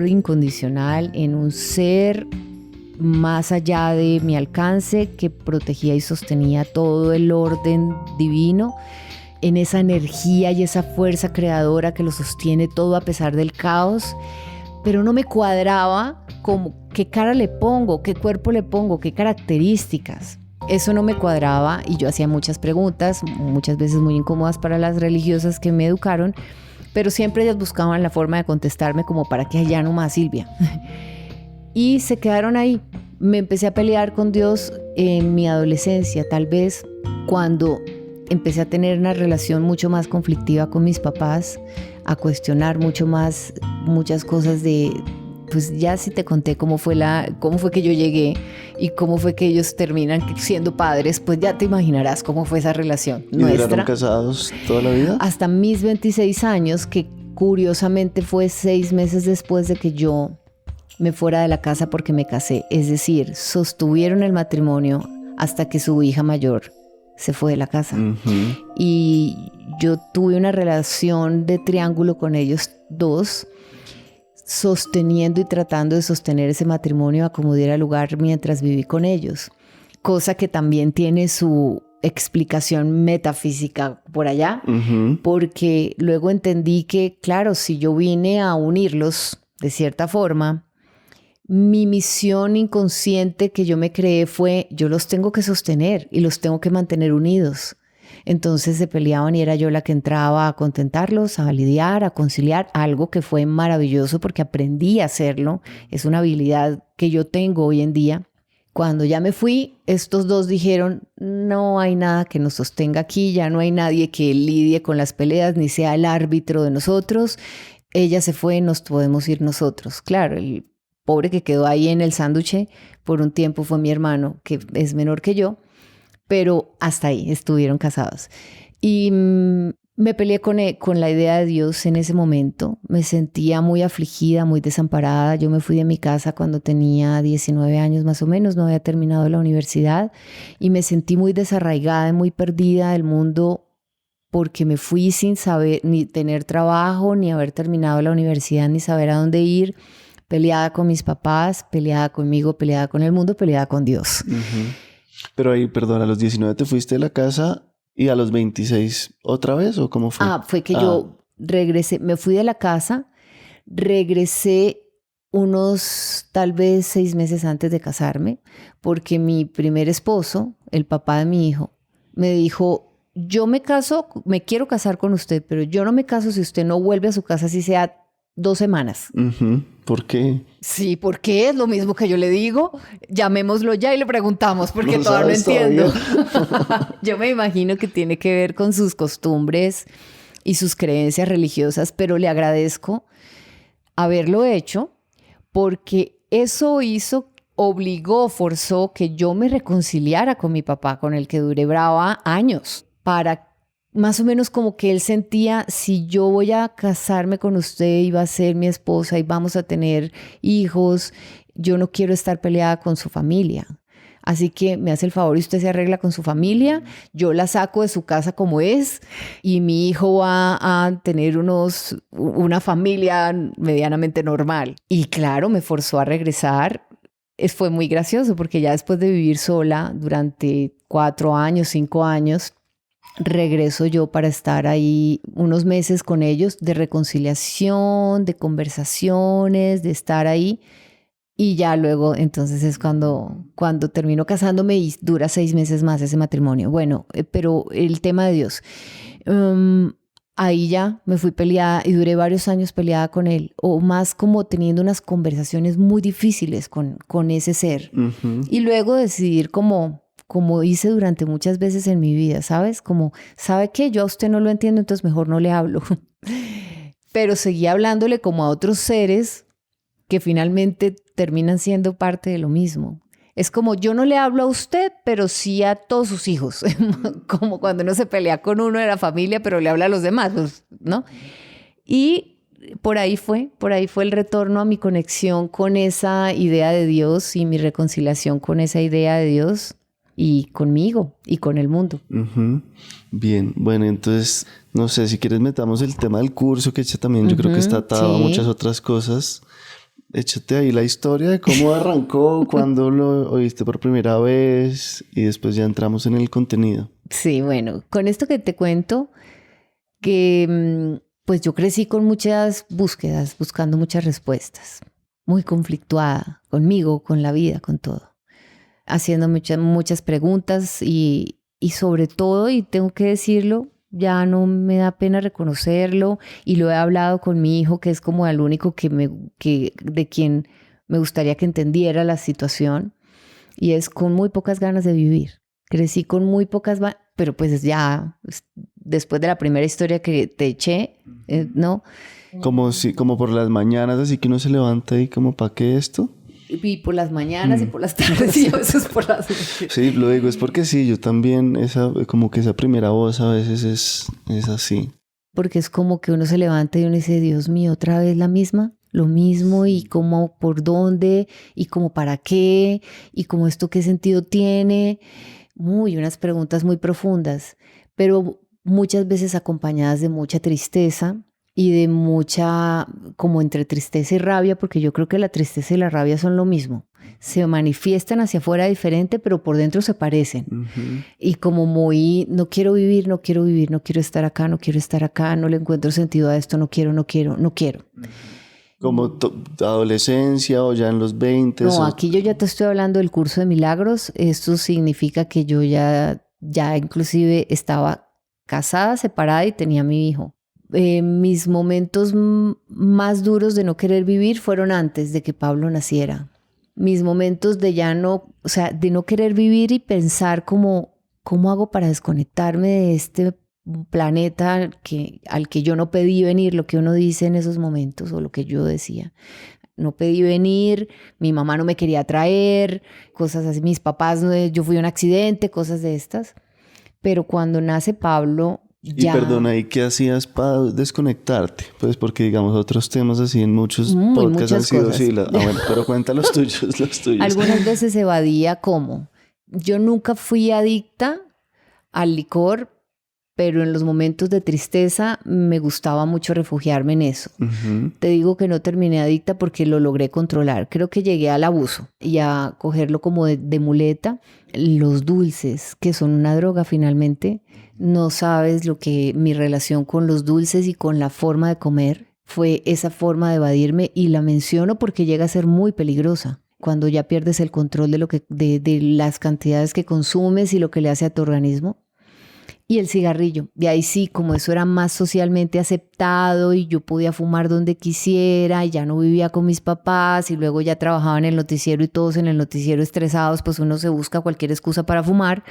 incondicional, en un ser más allá de mi alcance que protegía y sostenía todo el orden divino, en esa energía y esa fuerza creadora que lo sostiene todo a pesar del caos. Pero no me cuadraba como qué cara le pongo, qué cuerpo le pongo, qué características. Eso no me cuadraba y yo hacía muchas preguntas, muchas veces muy incómodas para las religiosas que me educaron, pero siempre ellas buscaban la forma de contestarme como para que allá nomás, Silvia. Y se quedaron ahí. Me empecé a pelear con Dios en mi adolescencia, tal vez cuando empecé a tener una relación mucho más conflictiva con mis papás, a cuestionar mucho más muchas cosas pues ya si te conté cómo fue que yo llegué y cómo fue que ellos terminan siendo padres, pues ya te imaginarás cómo fue esa relación nuestra. ¿Y duraron casados toda la vida? Hasta mis 26 años, que curiosamente fue 6 meses después de que yo me fuera de la casa porque me casé. Es decir, sostuvieron el matrimonio hasta que su hija mayor se fue de la casa. Uh-huh. Y yo tuve una relación de triángulo con ellos dos, sosteniendo y tratando de sostener ese matrimonio a como diera lugar mientras viví con ellos. Cosa que también tiene su explicación metafísica por allá, uh-huh. Porque luego entendí que, claro, si yo vine a unirlos de cierta forma, mi misión inconsciente que yo me creé fue, yo los tengo que sostener y los tengo que mantener unidos. Entonces se peleaban y era yo la que entraba a contentarlos, a lidiar, a conciliar, algo que fue maravilloso porque aprendí a hacerlo. Es una habilidad que yo tengo hoy en día. Cuando ya me fui, estos dos dijeron, no hay nada que nos sostenga aquí, ya no hay nadie que lidie con las peleas, ni sea el árbitro de nosotros. Ella se fue, nos podemos ir nosotros. Claro, el pobre que quedó ahí en el sándwich por un tiempo fue mi hermano, que es menor que yo, pero hasta ahí estuvieron casados. Y me peleé con la idea de Dios en ese momento. Me sentía muy afligida, muy desamparada. Yo me fui de mi casa cuando tenía 19 años más o menos, no había terminado la universidad y me sentí muy desarraigada y muy perdida del mundo porque me fui sin saber ni tener trabajo, ni haber terminado la universidad, ni saber a dónde ir, peleada con mis papás, peleada conmigo, peleada con el mundo, peleada con Dios. Uh-huh. Pero ahí, perdón, a los 19 te fuiste de la casa y a los 26 otra vez, ¿o cómo fue? Fue que yo regresé, me fui de la casa, regresé unos tal vez 6 meses antes de casarme, porque mi primer esposo, el papá de mi hijo, me dijo, yo me caso, me quiero casar con usted, pero yo no me caso si usted no vuelve a su casa, así sea 2 semanas. Uh-huh. ¿Por qué? Sí, porque es lo mismo que yo le digo. Llamémoslo ya y le preguntamos, porque todavía no entiendo. Yo me imagino que tiene que ver con sus costumbres y sus creencias religiosas, pero le agradezco haberlo hecho porque eso forzó que yo me reconciliara con mi papá, con el que duré brava años, para más o menos como que él sentía, si yo voy a casarme con usted y va a ser mi esposa y vamos a tener hijos, yo no quiero estar peleada con su familia. Así que me hace el favor y usted se arregla con su familia, yo la saco de su casa como es y mi hijo va a tener una familia medianamente normal. Y claro, me forzó a regresar. Fue muy gracioso porque ya después de vivir sola durante 4 años, 5 años, regreso yo para estar ahí unos meses con ellos de reconciliación, de conversaciones, de estar ahí. Y ya luego, entonces es cuando termino casándome y dura 6 meses más ese matrimonio. Bueno, pero el tema de Dios. Ahí ya me fui peleada y duré varios años peleada con él. O más como teniendo unas conversaciones muy difíciles con ese ser. Uh-huh. Y luego decidir como hice durante muchas veces en mi vida, ¿sabes? Como, ¿sabe qué? Yo a usted no lo entiendo, entonces mejor no le hablo. Pero seguí hablándole como a otros seres que finalmente terminan siendo parte de lo mismo. Es como, yo no le hablo a usted, pero sí a todos sus hijos. Como cuando uno se pelea con uno de la familia, pero le habla a los demás, ¿no? Y por ahí fue el retorno a mi conexión con esa idea de Dios y mi reconciliación con esa idea de Dios. Y conmigo y con el mundo. Uh-huh. Bien, bueno, entonces, no sé, si quieres metamos el tema del curso, que también yo creo que está atado a muchas otras cosas. Échate ahí la historia de cómo arrancó, cuándo lo oíste por primera vez y después ya entramos en el contenido. Sí, bueno, con esto que te cuento, que pues yo crecí con muchas búsquedas, buscando muchas respuestas, muy conflictuada conmigo, con la vida, con todo. Haciendo muchas preguntas y sobre todo, y tengo que decirlo, ya no me da pena reconocerlo y lo he hablado con mi hijo, que es como el único de quien me gustaría que entendiera la situación, y es con muy pocas ganas de vivir. Crecí con muy pocas, pero pues ya después de la primera historia que te eché, ¿no? Como por las mañanas, así que uno se levanta y como, ¿para qué esto? Y por las mañanas y por las tardes y a veces por las noches. Sí, lo digo, es porque sí, yo también, como que esa primera voz a veces es así. Porque es como que uno se levanta y uno dice, Dios mío, otra vez lo mismo, y cómo, por dónde, y cómo para qué, y cómo esto qué sentido tiene. Unas preguntas muy profundas, pero muchas veces acompañadas de mucha tristeza. Y de mucha, como entre tristeza y rabia, porque yo creo que la tristeza y la rabia son lo mismo. Se manifiestan hacia afuera diferente, pero por dentro se parecen. Uh-huh. Y como muy, no quiero vivir, no quiero estar acá, no le encuentro sentido a esto, no quiero. ¿Como adolescencia o ya en los 20? No, aquí yo ya te estoy hablando del curso de milagros. Esto significa que yo ya Ya inclusive estaba casada, separada y tenía a mi hijo. Mis momentos más duros de no querer vivir fueron antes de que Pablo naciera. Mis momentos de ya no, o sea, de no querer vivir y pensar ¿cómo hago para desconectarme de este planeta al que yo no pedí venir? Lo que uno dice en esos momentos, o lo que yo decía. No pedí venir, mi mamá no me quería traer, cosas así, mis papás, yo fui un accidente, cosas de estas. Pero cuando nace Pablo, y perdona, ¿y qué hacías para desconectarte? Pues porque, digamos, otros temas así en muchos podcasts han sido así. Bueno, pero cuenta los tuyos, los tuyos. Algunas veces evadía ¿cómo? Yo nunca fui adicta al licor, pero en los momentos de tristeza me gustaba mucho refugiarme en eso. Uh-huh. Te digo que no terminé adicta porque lo logré controlar. Creo que llegué al abuso y a cogerlo como de muleta. Los dulces, que son una droga finalmente, no sabes lo que mi relación con los dulces y con la forma de comer fue esa forma de evadirme, y la menciono porque llega a ser muy peligrosa. Cuando ya pierdes el control de las cantidades que consumes y lo que le hace a tu organismo. Y el cigarrillo, de ahí sí, como eso era más socialmente aceptado y yo podía fumar donde quisiera y ya no vivía con mis papás y luego ya trabajaba en el noticiero y todos en el noticiero estresados, pues uno se busca cualquier excusa para fumar,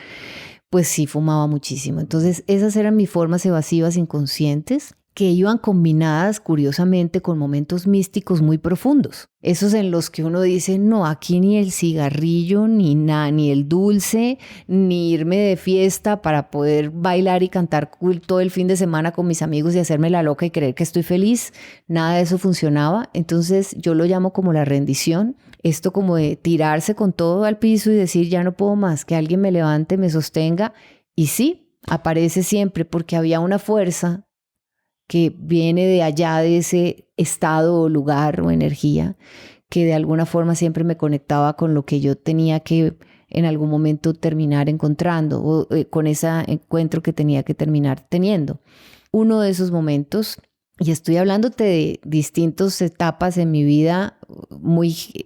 pues sí fumaba muchísimo. Entonces esas eran mis formas evasivas inconscientes, que iban combinadas curiosamente con momentos místicos muy profundos. Esos en los que uno dice, no, aquí ni el cigarrillo, ni nada, ni el dulce, ni irme de fiesta para poder bailar y cantar todo el fin de semana con mis amigos y hacerme la loca y creer que estoy feliz. Nada de eso funcionaba. Entonces yo lo llamo como la rendición. Esto como de tirarse con todo al piso y decir, ya no puedo más, que alguien me levante, me sostenga. Y sí, aparece siempre porque había una fuerza que viene de allá, de ese estado o lugar o energía, que de alguna forma siempre me conectaba con lo que yo tenía que en algún momento terminar encontrando, o con ese encuentro que tenía que terminar teniendo. Uno de esos momentos, y estoy hablándote de distintas etapas en mi vida,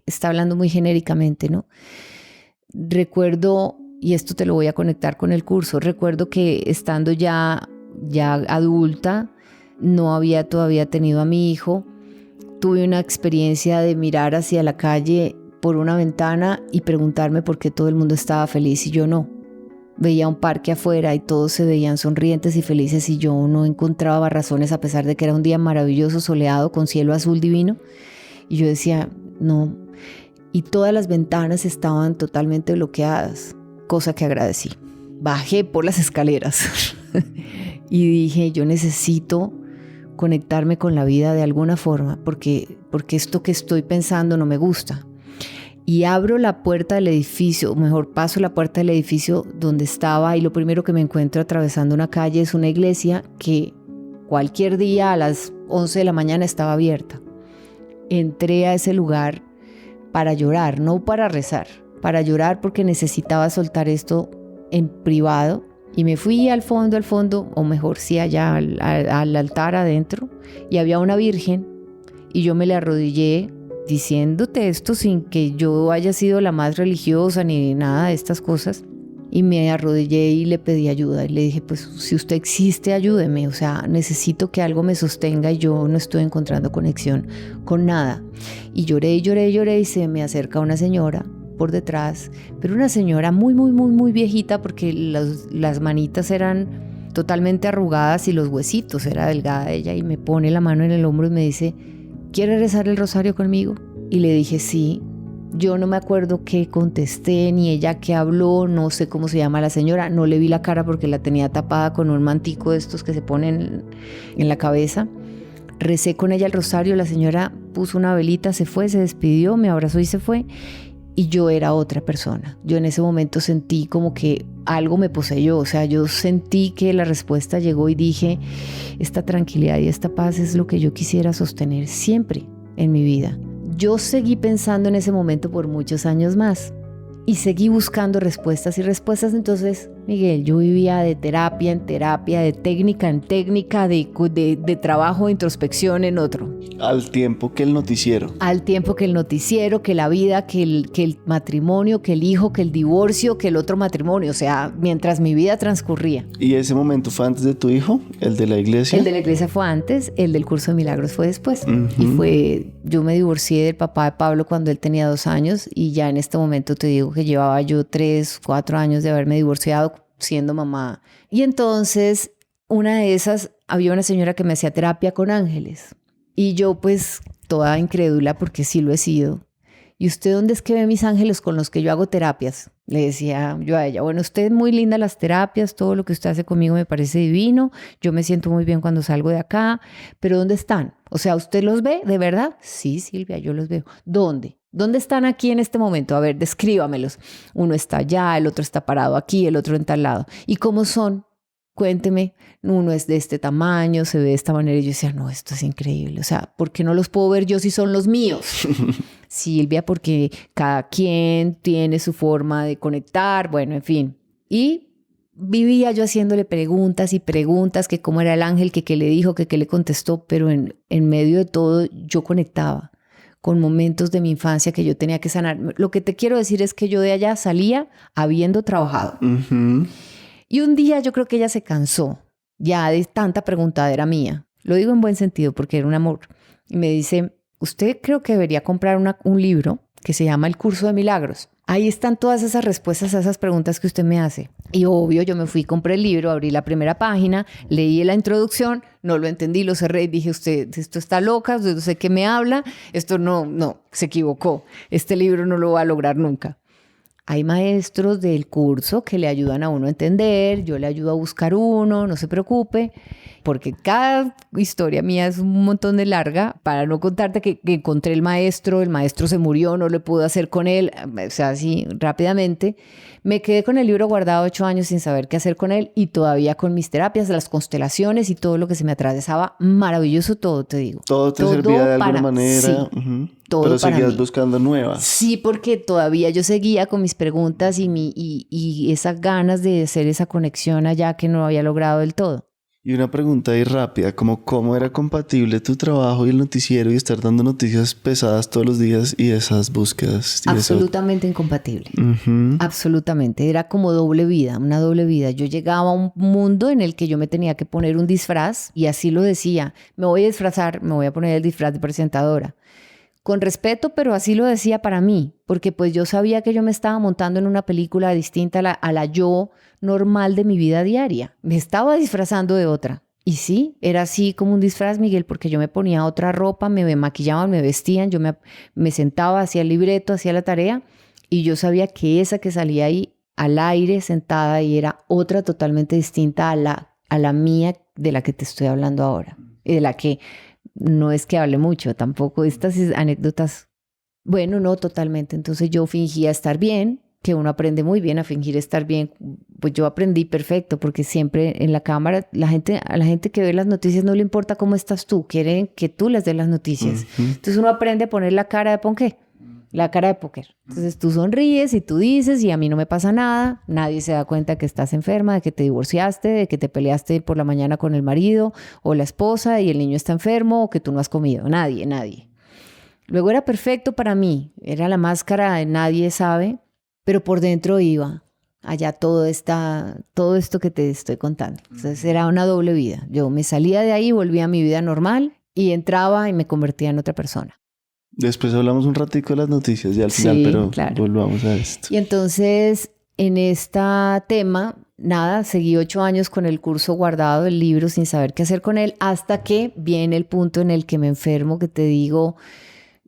está hablando muy genéricamente, ¿no? Recuerdo, y esto te lo voy a conectar con el curso, recuerdo que estando ya adulta, no había todavía tenido a mi hijo, tuve una experiencia de mirar hacia la calle por una ventana y preguntarme por qué todo el mundo estaba feliz y yo no. Veía un parque afuera y todos se veían sonrientes y felices y yo no encontraba razones, a pesar de que era un día maravilloso, soleado, con cielo azul divino. Y yo decía, no. Y todas las ventanas estaban totalmente bloqueadas, cosa que agradecí. Bajé por las escaleras y dije, yo necesito conectarme con la vida de alguna forma, porque esto que estoy pensando no me gusta. Y abro la puerta del edificio, o mejor, paso la puerta del edificio donde estaba, y lo primero que me encuentro atravesando una calle es una iglesia que cualquier día a las 11 de la mañana estaba abierta. Entré a ese lugar para llorar, no para rezar, para llorar porque necesitaba soltar esto en privado. Y me fui al fondo, o mejor sí allá al altar adentro, y había una virgen, y yo me le arrodillé diciéndote esto sin que yo haya sido la más religiosa ni nada de estas cosas, y me arrodillé y le pedí ayuda, y le dije, pues si usted existe, ayúdeme, o sea, necesito que algo me sostenga y yo no estoy encontrando conexión con nada. Y lloré, y se me acerca una señora por detrás, pero una señora muy viejita, porque las manitas eran totalmente arrugadas y los huesitos, era delgada ella, y me pone la mano en el hombro y me dice, ¿quiere rezar el rosario conmigo? Y le dije sí. Yo no me acuerdo qué contesté, ni ella qué habló, no sé cómo se llama la señora, no le vi la cara porque la tenía tapada con un mantico de estos que se ponen en la cabeza. Recé con ella el rosario, la señora puso una velita, se fue, se despidió, me abrazó y se fue. Y yo era otra persona. Yo en ese momento sentí como que algo me poseyó. O sea, yo sentí que la respuesta llegó y dije, esta tranquilidad y esta paz es lo que yo quisiera sostener siempre en mi vida. Yo seguí pensando en ese momento por muchos años más. Y seguí buscando respuestas y respuestas. Entonces, Miguel, yo vivía de terapia en terapia, de técnica en técnica, de trabajo, de introspección en otro. Al tiempo que el noticiero. Al tiempo que el noticiero, que la vida, que el matrimonio, que el hijo, que el divorcio, que el otro matrimonio. O sea, mientras mi vida transcurría. ¿Y ese momento fue antes de tu hijo? ¿El de la iglesia? El de la iglesia fue antes, el del curso de milagros fue después. Yo me divorcié del papá de Pablo cuando él tenía 2 años y ya en este momento te digo que llevaba yo 3, 4 años de haberme divorciado siendo mamá. Y entonces, una de esas, había una señora que me hacía terapia con ángeles. Y yo pues toda incrédula porque sí lo he sido. ¿Y usted dónde es que ve mis ángeles con los que yo hago terapias? Le decía yo a ella, bueno, usted es muy linda las terapias, todo lo que usted hace conmigo me parece divino, yo me siento muy bien cuando salgo de acá, pero ¿dónde están? O sea, ¿usted los ve de verdad? Sí, Silvia, yo los veo. ¿Dónde? ¿Dónde están aquí en este momento? A ver, descríbamelos. Uno está allá, el otro está parado aquí, el otro en tal lado. ¿Y cómo son? Cuénteme, uno es de este tamaño, se ve de esta manera. Y yo decía, no, esto es increíble. O sea, ¿por qué no los puedo ver yo si son los míos? Silvia, porque cada quien tiene su forma de conectar, bueno, en fin. Y vivía yo haciéndole preguntas y preguntas, que cómo era el ángel, que qué le dijo, que qué le contestó, pero en medio de todo yo conectaba con momentos de mi infancia que yo tenía que sanar. Lo que te quiero decir es que yo de allá salía habiendo trabajado. Y un día yo creo que ella se cansó ya de tanta preguntadera mía. Lo digo en buen sentido porque era un amor. Y me dice, usted creo que debería comprar un libro que se llama El Curso de Milagros. Ahí están todas esas respuestas a esas preguntas que usted me hace. Y obvio, yo me fui, compré el libro, abrí la primera página, leí la introducción, no lo entendí, lo cerré y dije, usted, esto está loca, usted no sé qué me habla, esto no, se equivocó. Este libro no lo va a lograr nunca. Hay maestros del curso que le ayudan a uno a entender, yo le ayudo a buscar uno, no se preocupe, porque cada historia mía es un montón de larga, para no contarte que encontré el maestro se murió, no le pude hacer con él, o sea, así rápidamente. Me quedé con el libro guardado 8 años sin saber qué hacer con él y todavía con mis terapias, las constelaciones y todo lo que se me atravesaba, maravilloso todo, te digo. Todo te servía de alguna manera. Sí. Todo pero para seguías mí. Buscando nuevas. Sí, porque todavía yo seguía con mis preguntas y esas ganas de hacer esa conexión allá que no había logrado del todo. Y una pregunta ahí rápida, como ¿cómo era compatible tu trabajo y el noticiero y estar dando noticias pesadas todos los días y esas búsquedas? Y absolutamente incompatible. Absolutamente. Era como doble vida, una doble vida. Yo llegaba a un mundo en el que yo me tenía que poner un disfraz y así lo decía. Me voy a disfrazar, me voy a poner el disfraz de presentadora. Con respeto, pero así lo decía para mí, porque pues yo sabía que yo me estaba montando en una película distinta a la yo normal de mi vida diaria. Me estaba disfrazando de otra. Y sí, era así como un disfraz, Miguel, porque yo me ponía otra ropa, me maquillaban, me vestían, yo me sentaba, hacía el libreto, hacía la tarea, y yo sabía que esa que salía ahí al aire sentada y era otra totalmente distinta a la mía de la que te estoy hablando ahora, y de la que no es que hable mucho, tampoco estas anécdotas, bueno, no totalmente. Entonces yo fingía estar bien, que uno aprende muy bien a fingir estar bien. Pues yo aprendí perfecto, porque siempre en la cámara, a la gente que ve las noticias no le importa cómo estás tú, quieren que tú les des las noticias. Entonces uno aprende a poner la cara de ponqué, la cara de póker. Entonces tú sonríes y tú dices, y a mí no me pasa nada, nadie se da cuenta que estás enferma, de que te divorciaste, de que te peleaste por la mañana con el marido o la esposa y el niño está enfermo o que tú no has comido, nadie. Luego era perfecto para mí, era la máscara de nadie sabe, pero por dentro iba allá todo esto que te estoy contando. Entonces era una doble vida. Yo me salía de ahí, volvía a mi vida normal y entraba y me convertía en otra persona. Después hablamos un ratico de las noticias ya al final, pero claro, volvamos a esto. Y entonces, en este tema, nada, seguí 8 años con el curso guardado, el libro, sin saber qué hacer con él, hasta que viene el punto en el que me enfermo, que te digo,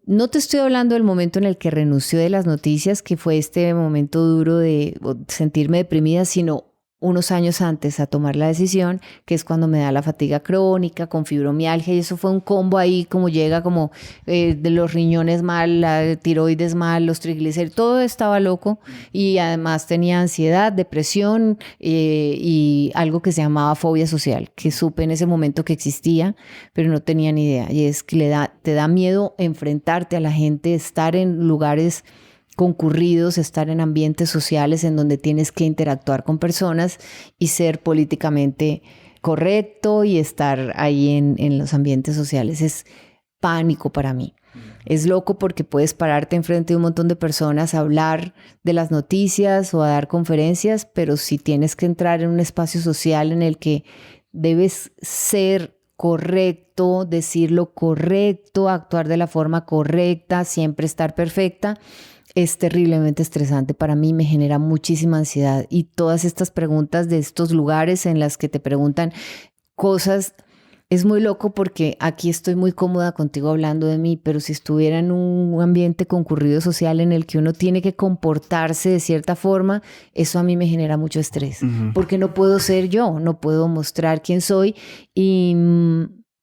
no te estoy hablando del momento en el que renunció de las noticias, que fue este momento duro de sentirme deprimida, sino unos años antes a tomar la decisión, que es cuando me da la fatiga crónica con fibromialgia, y eso fue un combo ahí, como llega como de los riñones mal, la tiroides mal, los triglicéridos, todo estaba loco, y además tenía ansiedad, depresión y algo que se llamaba fobia social, que supe en ese momento que existía, pero no tenía ni idea, y es que te da miedo enfrentarte a la gente, estar en lugares concurridos, estar en ambientes sociales en donde tienes que interactuar con personas y ser políticamente correcto y estar ahí en los ambientes sociales. Es pánico para mí. Es loco porque puedes pararte enfrente de un montón de personas a hablar de las noticias o a dar conferencias, pero si tienes que entrar en un espacio social en el que debes ser correcto, decir lo correcto, actuar de la forma correcta, siempre estar perfecta, es terriblemente estresante para mí, me genera muchísima ansiedad. Y todas estas preguntas de estos lugares en las que te preguntan cosas, es muy loco porque aquí estoy muy cómoda contigo hablando de mí, pero si estuviera en un ambiente concurrido social en el que uno tiene que comportarse de cierta forma, eso a mí me genera mucho estrés, porque no puedo ser yo, no puedo mostrar quién soy y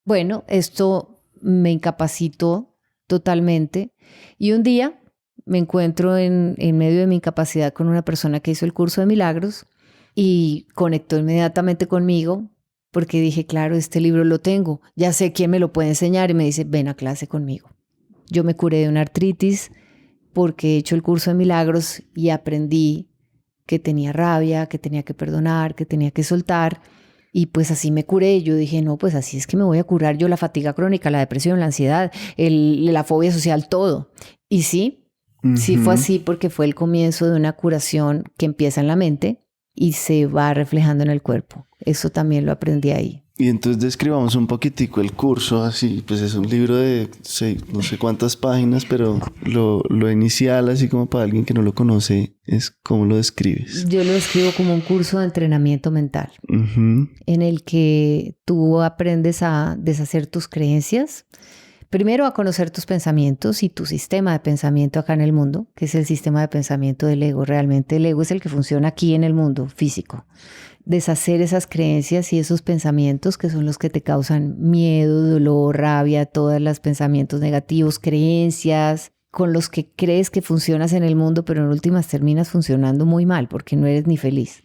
bueno, esto me incapacitó totalmente. Y un día me encuentro en medio de mi incapacidad con una persona que hizo el curso de milagros y conectó inmediatamente conmigo porque dije, claro, este libro lo tengo, ya sé quién me lo puede enseñar y me dice, ven a clase conmigo. Yo me curé de una artritis porque he hecho el curso de milagros y aprendí que tenía rabia, que tenía que perdonar, que tenía que soltar y pues así me curé. Yo dije, no, pues así es que me voy a curar yo la fatiga crónica, la depresión, la ansiedad, la fobia social, todo. Y sí. Sí fue así porque fue el comienzo de una curación que empieza en la mente y se va reflejando en el cuerpo. Eso también lo aprendí ahí. Y entonces describamos un poquitico el curso, así, pues es un libro de no sé cuántas páginas, pero lo inicial, así como para alguien que no lo conoce, es ¿cómo lo describes? Yo lo describo como un curso de entrenamiento mental, en el que tú aprendes a deshacer tus creencias. Primero a conocer tus pensamientos y tu sistema de pensamiento acá en el mundo, que es el sistema de pensamiento del ego. Realmente el ego es el que funciona aquí en el mundo físico. Deshacer esas creencias y esos pensamientos que son los que te causan miedo, dolor, rabia, todos los pensamientos negativos, creencias con los que crees que funcionas en el mundo, pero en últimas terminas funcionando muy mal porque no eres ni feliz.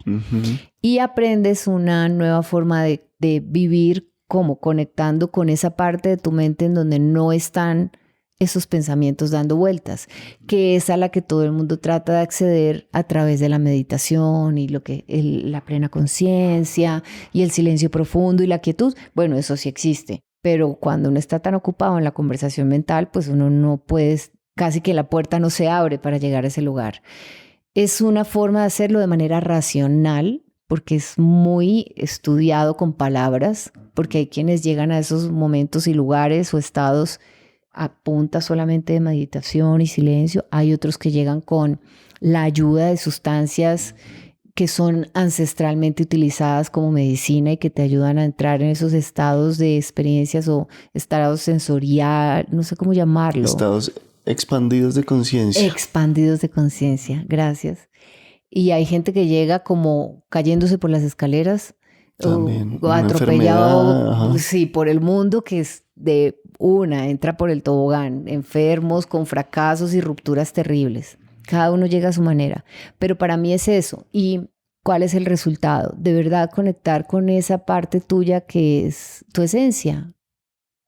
Y aprendes una nueva forma de vivir, como conectando con esa parte de tu mente en donde no están esos pensamientos dando vueltas, que es a la que todo el mundo trata de acceder a través de la meditación y la plena conciencia y el silencio profundo y la quietud. Bueno, eso sí existe, pero cuando uno está tan ocupado en la conversación mental, pues uno no puede, casi que la puerta no se abre para llegar a ese lugar. Es una forma de hacerlo de manera racional, porque es muy estudiado con palabras, porque hay quienes llegan a esos momentos y lugares o estados a punta solamente de meditación y silencio. Hay otros que llegan con la ayuda de sustancias que son ancestralmente utilizadas como medicina y que te ayudan a entrar en esos estados de experiencias o estados sensorial, no sé cómo llamarlo. Estados expandidos de conciencia. Expandidos de conciencia, gracias. Y hay gente que llega como cayéndose por las escaleras también, o atropellado sí, por el mundo, que es entra por el tobogán, enfermos, con fracasos y rupturas terribles. Cada uno llega a su manera. Pero para mí es eso. ¿Y cuál es el resultado? De verdad conectar con esa parte tuya que es tu esencia,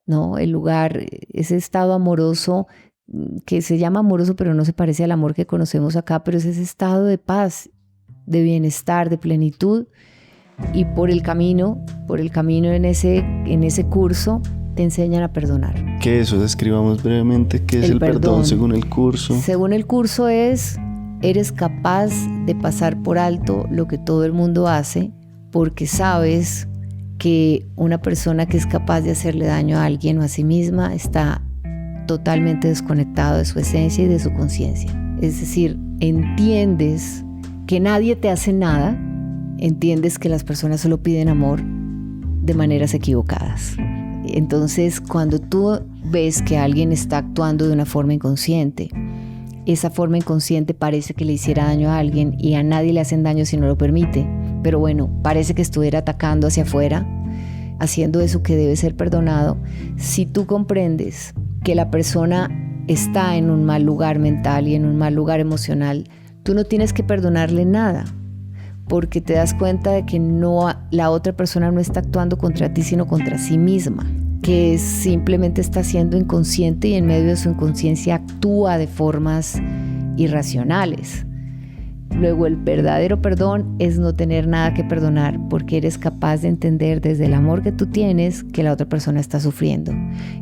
¿no? El lugar, ese estado amoroso que se llama amoroso, pero no se parece al amor que conocemos acá, pero es ese estado de paz, de bienestar, de plenitud. Y por el camino en ese curso te enseñan a perdonar. ¿Qué eso? Describamos brevemente qué es el perdón según el curso. Según el curso eres capaz de pasar por alto lo que todo el mundo hace, porque sabes que una persona que es capaz de hacerle daño a alguien o a sí misma está totalmente desconectado de su esencia y de su conciencia. Es decir, entiendes que nadie te hace nada, entiendes que las personas solo piden amor de maneras equivocadas. Entonces, cuando tú ves que alguien está actuando de una forma inconsciente, esa forma inconsciente parece que le hiciera daño a alguien y a nadie le hacen daño si no lo permite. Pero bueno, parece que estuviera atacando hacia afuera, haciendo eso que debe ser perdonado. Si tú comprendes que la persona está en un mal lugar mental y en un mal lugar emocional, tú no tienes que perdonarle nada, porque te das cuenta de que la otra persona no está actuando contra ti, sino contra sí misma, que simplemente está siendo inconsciente y en medio de su inconsciencia actúa de formas irracionales. Luego, el verdadero perdón es no tener nada que perdonar, porque eres capaz de entender desde el amor que tú tienes que la otra persona está sufriendo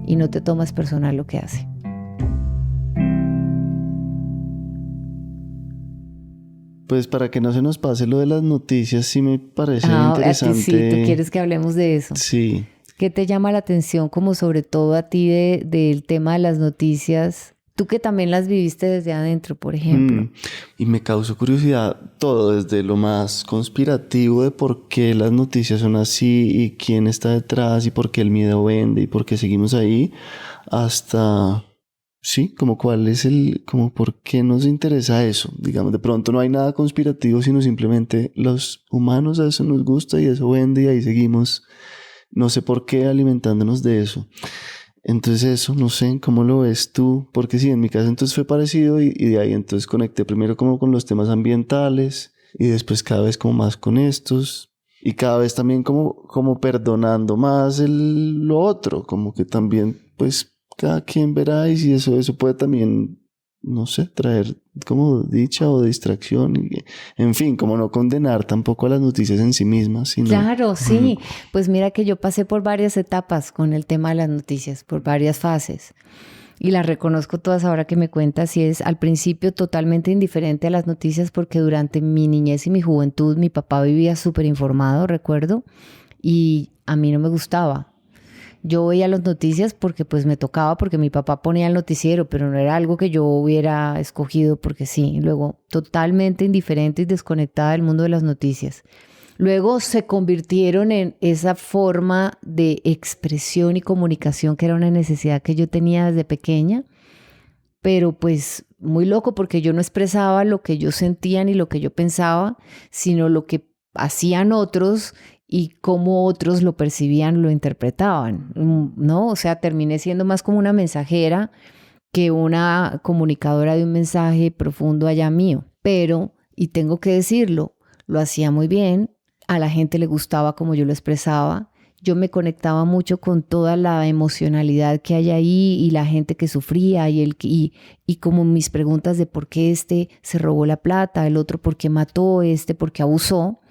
y no te tomas personal lo que hace. Pues para que no se nos pase lo de las noticias, sí me parece interesante. A ti sí, ¿tú quieres que hablemos de eso? Sí. ¿Qué te llama la atención, como sobre todo a ti, del tema de las noticias? Tú que también las viviste desde adentro, por ejemplo. Y me causó curiosidad todo, desde lo más conspirativo de por qué las noticias son así y quién está detrás y por qué el miedo vende y por qué seguimos ahí, hasta, sí, como cuál es como por qué nos interesa eso. Digamos, de pronto no hay nada conspirativo, sino simplemente los humanos a eso nos gusta y eso vende y ahí seguimos, no sé por qué, alimentándonos de eso. Entonces eso, no sé, ¿cómo lo ves tú? Porque sí, en mi caso entonces fue parecido y de ahí entonces conecté primero como con los temas ambientales y después cada vez como más con estos y cada vez también como perdonando más lo otro, como que también pues cada quien verá y si eso puede también, no sé, traer como dicha o distracción, en fin, como no condenar tampoco a las noticias en sí mismas, sino... Claro, sí. Pues mira que yo pasé por varias etapas con el tema de las noticias, por varias fases. Y las reconozco todas ahora que me cuentas, y es al principio totalmente indiferente a las noticias porque durante mi niñez y mi juventud mi papá vivía súper informado, recuerdo, y a mí no me gustaba. Yo veía las noticias porque pues me tocaba, porque mi papá ponía el noticiero, pero no era algo que yo hubiera escogido porque sí. Luego, totalmente indiferente y desconectada del mundo de las noticias. Luego se convirtieron en esa forma de expresión y comunicación que era una necesidad que yo tenía desde pequeña, pero pues muy loco porque yo no expresaba lo que yo sentía ni lo que yo pensaba, sino lo que hacían otros y cómo otros lo percibían, lo interpretaban, ¿no? O sea, terminé siendo más como una mensajera que una comunicadora de un mensaje profundo allá mío. Pero, y tengo que decirlo, lo hacía muy bien, a la gente le gustaba como yo lo expresaba, yo me conectaba mucho con toda la emocionalidad que hay ahí y la gente que sufría y como mis preguntas de por qué este se robó la plata, el otro por qué mató, por qué abusó.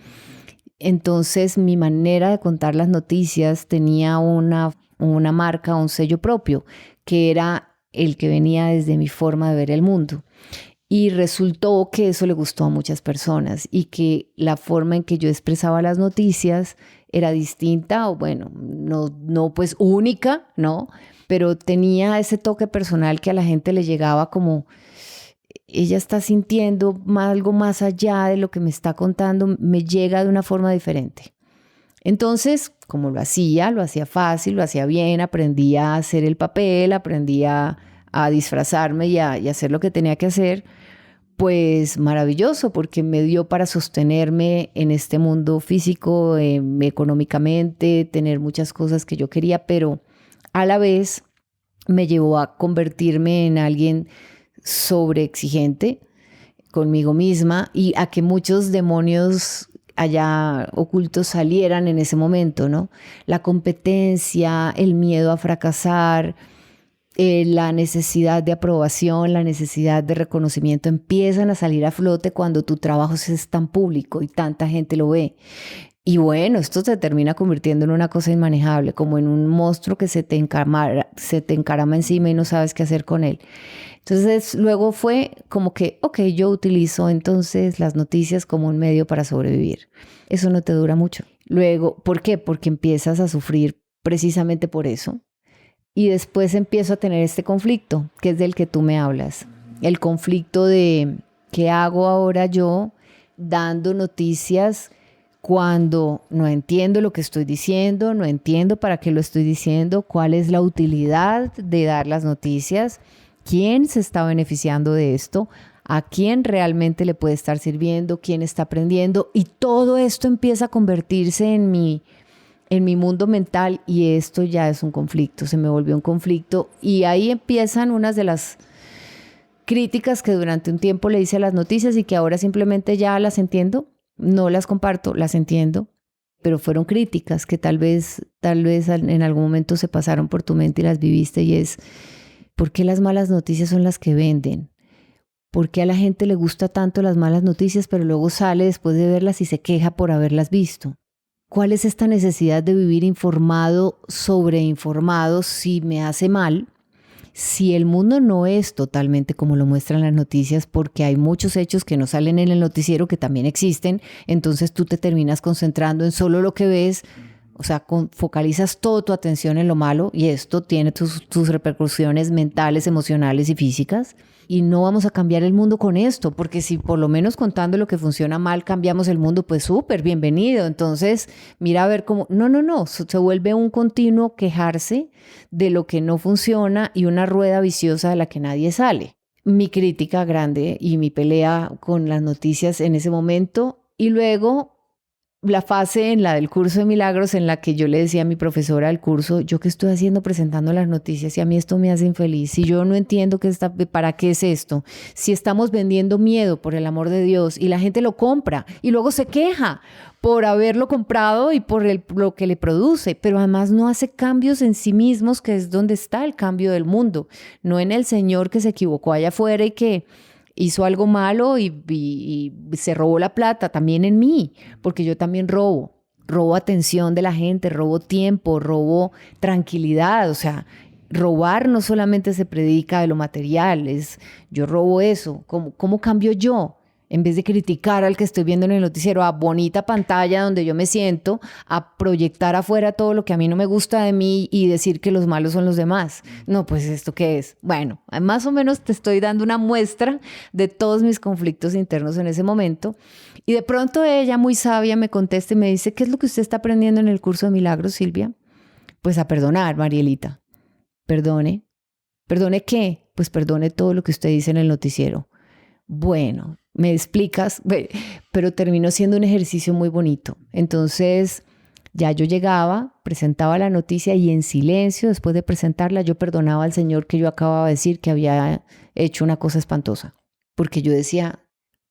Entonces mi manera de contar las noticias tenía una marca, un sello propio, que era el que venía desde mi forma de ver el mundo. Y resultó que eso le gustó a muchas personas y que la forma en que yo expresaba las noticias era distinta o bueno, no pues única, ¿no? Pero tenía ese toque personal que a la gente le llegaba como... ella está sintiendo algo más allá de lo que me está contando, me llega de una forma diferente. Entonces, como lo hacía fácil, lo hacía bien, aprendí a hacer el papel, aprendí a disfrazarme y a hacer lo que tenía que hacer, pues maravilloso, porque me dio para sostenerme en este mundo físico, económicamente, tener muchas cosas que yo quería, pero a la vez me llevó a convertirme en alguien sobreexigente conmigo misma y a que muchos demonios allá ocultos salieran en ese momento, ¿no? La competencia, el miedo a fracasar, la necesidad de aprobación, la necesidad de reconocimiento empiezan a salir a flote cuando tu trabajo es tan público y tanta gente lo ve. Y bueno, esto se termina convirtiendo en una cosa inmanejable, como en un monstruo que se te encarama encima y no sabes qué hacer con él. Entonces luego fue como que, ok, yo utilizo entonces las noticias como un medio para sobrevivir. Eso no te dura mucho. Luego, ¿por qué? Porque empiezas a sufrir precisamente por eso. Y después empiezo a tener este conflicto, que es del que tú me hablas. El conflicto de qué hago ahora yo dando noticias cuando no entiendo lo que estoy diciendo, no entiendo para qué lo estoy diciendo, cuál es la utilidad de dar las noticias, quién se está beneficiando de esto, a quién realmente le puede estar sirviendo, quién está aprendiendo. Y todo esto empieza a convertirse en mi mundo mental y esto ya es un conflicto, se me volvió un conflicto. Y ahí empiezan unas de las críticas que durante un tiempo le hice a las noticias y que ahora simplemente ya las entiendo. No las comparto, las entiendo, pero fueron críticas que tal vez en algún momento se pasaron por tu mente y las viviste y es, ¿por qué las malas noticias son las que venden? ¿Por qué a la gente le gusta tanto las malas noticias, pero luego sale después de verlas y se queja por haberlas visto? ¿Cuál es esta necesidad de vivir informado, sobreinformado, si me hace mal? Si el mundo no es totalmente como lo muestran las noticias, porque hay muchos hechos que no salen en el noticiero que también existen, entonces tú te terminas concentrando en solo lo que ves, o sea, focalizas toda tu atención en lo malo y esto tiene tus repercusiones mentales, emocionales y físicas. Y no vamos a cambiar el mundo con esto, porque si por lo menos contando lo que funciona mal cambiamos el mundo, pues súper, bienvenido. Entonces, mira a ver cómo... No, se vuelve un continuo quejarse de lo que no funciona y una rueda viciosa de la que nadie sale. Mi crítica grande y mi pelea con las noticias en ese momento, y luego la fase en la del curso de milagros en la que yo le decía a mi profesora del curso, ¿yo qué estoy haciendo presentando las noticias? Y a mí esto me hace infeliz. Si yo no entiendo para qué es esto, si estamos vendiendo miedo, por el amor de Dios, y la gente lo compra y luego se queja por haberlo comprado y por lo que le produce, pero además no hace cambios en sí mismos, que es donde está el cambio del mundo, no en el señor que se equivocó allá afuera y que hizo algo malo y se robó la plata, también en mí, porque yo también robo atención de la gente, robo tiempo, robo tranquilidad, o sea, robar no solamente se predica de lo material, yo robo eso. ¿Cómo cambio yo? En vez de criticar al que estoy viendo en el noticiero, a bonita pantalla donde yo me siento, a proyectar afuera todo lo que a mí no me gusta de mí y decir que los malos son los demás. No, pues ¿esto qué es? Bueno, más o menos te estoy dando una muestra de todos mis conflictos internos en ese momento. Y de pronto ella, muy sabia, me contesta y me dice, ¿qué es lo que usted está aprendiendo en el curso de milagros, Silvia? Pues a perdonar, Marielita. Perdone. ¿Perdone qué? Pues perdone todo lo que usted dice en el noticiero. Bueno, me explicas, pero terminó siendo un ejercicio muy bonito. Entonces, ya yo llegaba, presentaba la noticia y en silencio, después de presentarla, yo perdonaba al señor que yo acababa de decir que había hecho una cosa espantosa. Porque yo decía,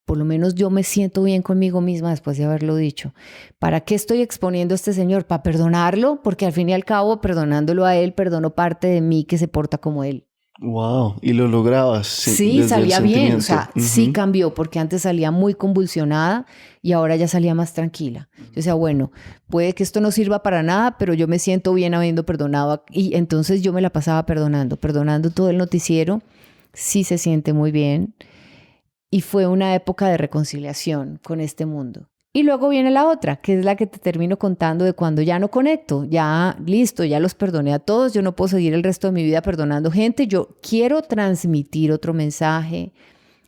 por lo menos yo me siento bien conmigo misma después de haberlo dicho. ¿Para qué estoy exponiendo a este señor? ¿Para perdonarlo? Porque al fin y al cabo, perdonándolo a él, perdono parte de mí que se porta como él. Wow, y lo lograbas. Sí, salía bien, o sea, sí cambió, porque antes salía muy convulsionada y ahora ya salía más tranquila. Yo decía, bueno, puede que esto no sirva para nada, pero yo me siento bien habiendo perdonado. Y entonces yo me la pasaba perdonando todo el noticiero. Sí se siente muy bien. Y fue una época de reconciliación con este mundo. Y luego viene la otra, que es la que te termino contando de cuando ya no conecto, ya listo, ya los perdoné a todos, yo no puedo seguir el resto de mi vida perdonando gente, yo quiero transmitir otro mensaje,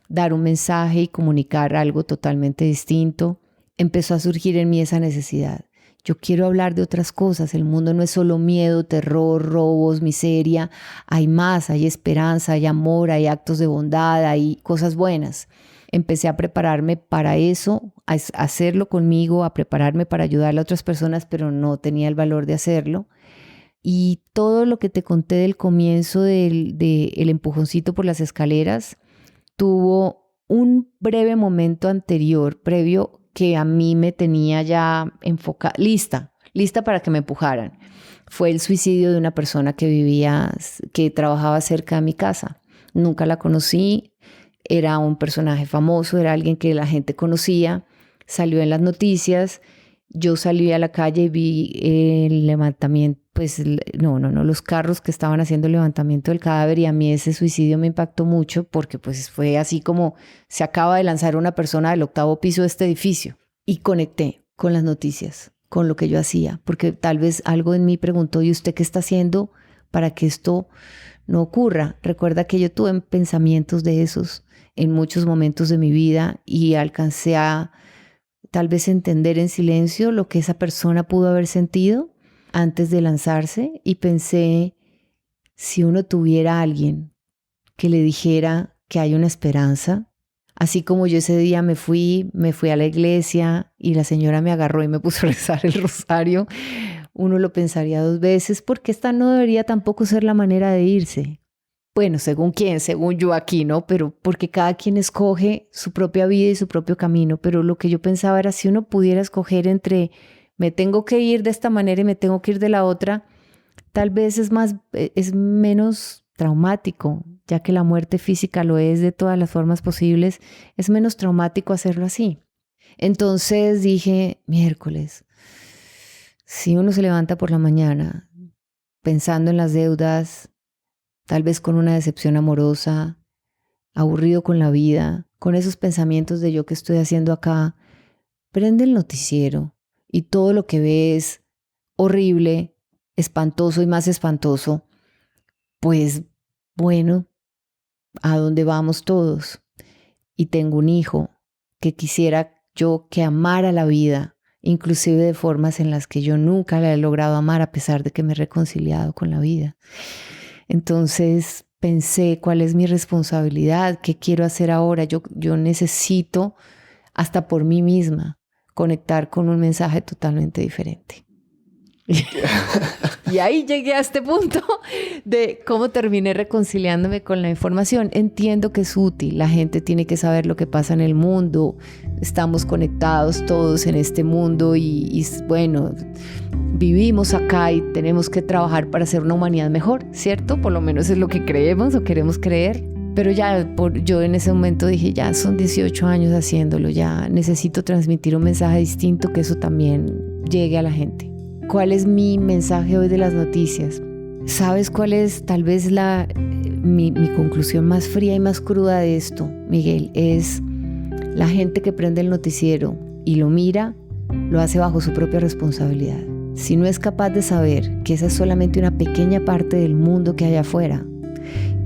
dar un mensaje y comunicar algo totalmente distinto. Empezó a surgir en mí esa necesidad. Yo quiero hablar de otras cosas, el mundo no es solo miedo, terror, robos, miseria, hay más, hay esperanza, hay amor, hay actos de bondad, hay cosas buenas. Empecé a prepararme para eso, a hacerlo conmigo, a prepararme para ayudar a otras personas, pero no tenía el valor de hacerlo. Y todo lo que te conté del comienzo del empujoncito por las escaleras tuvo un breve momento anterior, previo, que a mí me tenía ya enfocada, lista para que me empujaran. Fue el suicidio de una persona que trabajaba cerca de mi casa. Nunca la conocí. Era un personaje famoso, era alguien que la gente conocía, salió en las noticias, yo salí a la calle y vi el levantamiento, los carros que estaban haciendo el levantamiento del cadáver y a mí ese suicidio me impactó mucho porque pues fue así como se acaba de lanzar una persona del 8º piso de este edificio y conecté con las noticias, con lo que yo hacía, porque tal vez algo en mí preguntó, ¿y usted qué está haciendo para que esto no ocurra? Recuerda que yo tuve pensamientos de esos en muchos momentos de mi vida y alcancé a tal vez entender en silencio lo que esa persona pudo haber sentido antes de lanzarse y pensé, si uno tuviera a alguien que le dijera que hay una esperanza, así como yo ese día me fui a la iglesia y la señora me agarró y me puso a rezar el rosario, uno lo pensaría 2 veces porque esta no debería tampoco ser la manera de irse. Bueno, según quién, según yo aquí, ¿no? Pero porque cada quien escoge su propia vida y su propio camino. Pero lo que yo pensaba era si uno pudiera escoger entre me tengo que ir de esta manera y me tengo que ir de la otra, tal vez es menos traumático, ya que la muerte física lo es de todas las formas posibles, es menos traumático hacerlo así. Entonces dije, miércoles, si uno se levanta por la mañana pensando en las deudas, tal vez con una decepción amorosa, aburrido con la vida, con esos pensamientos de yo qué estoy haciendo acá, prende el noticiero y todo lo que ve es horrible, espantoso y más espantoso, pues bueno, ¿a dónde vamos todos? Y tengo un hijo que quisiera yo que amara la vida, inclusive de formas en las que yo nunca la he logrado amar a pesar de que me he reconciliado con la vida. Entonces pensé, ¿cuál es mi responsabilidad? ¿Qué quiero hacer ahora? Yo necesito, hasta por mí misma, conectar con un mensaje totalmente diferente. Y ahí llegué a este punto de cómo terminé reconciliándome con la información. Entiendo que es útil, la gente tiene que saber lo que pasa en el mundo, estamos conectados todos en este mundo y bueno, vivimos acá y tenemos que trabajar para hacer una humanidad mejor, ¿cierto? Por lo menos es lo que creemos o queremos creer. Pero ya yo en ese momento dije, ya son 18 años haciéndolo, ya necesito transmitir un mensaje distinto, que eso también llegue a la gente. ¿Cuál es mi mensaje hoy de las noticias? ¿Sabes cuál es tal vez mi conclusión más fría y más cruda de esto, Miguel? Es la gente que prende el noticiero y lo mira, lo hace bajo su propia responsabilidad. Si no es capaz de saber que esa es solamente una pequeña parte del mundo que hay afuera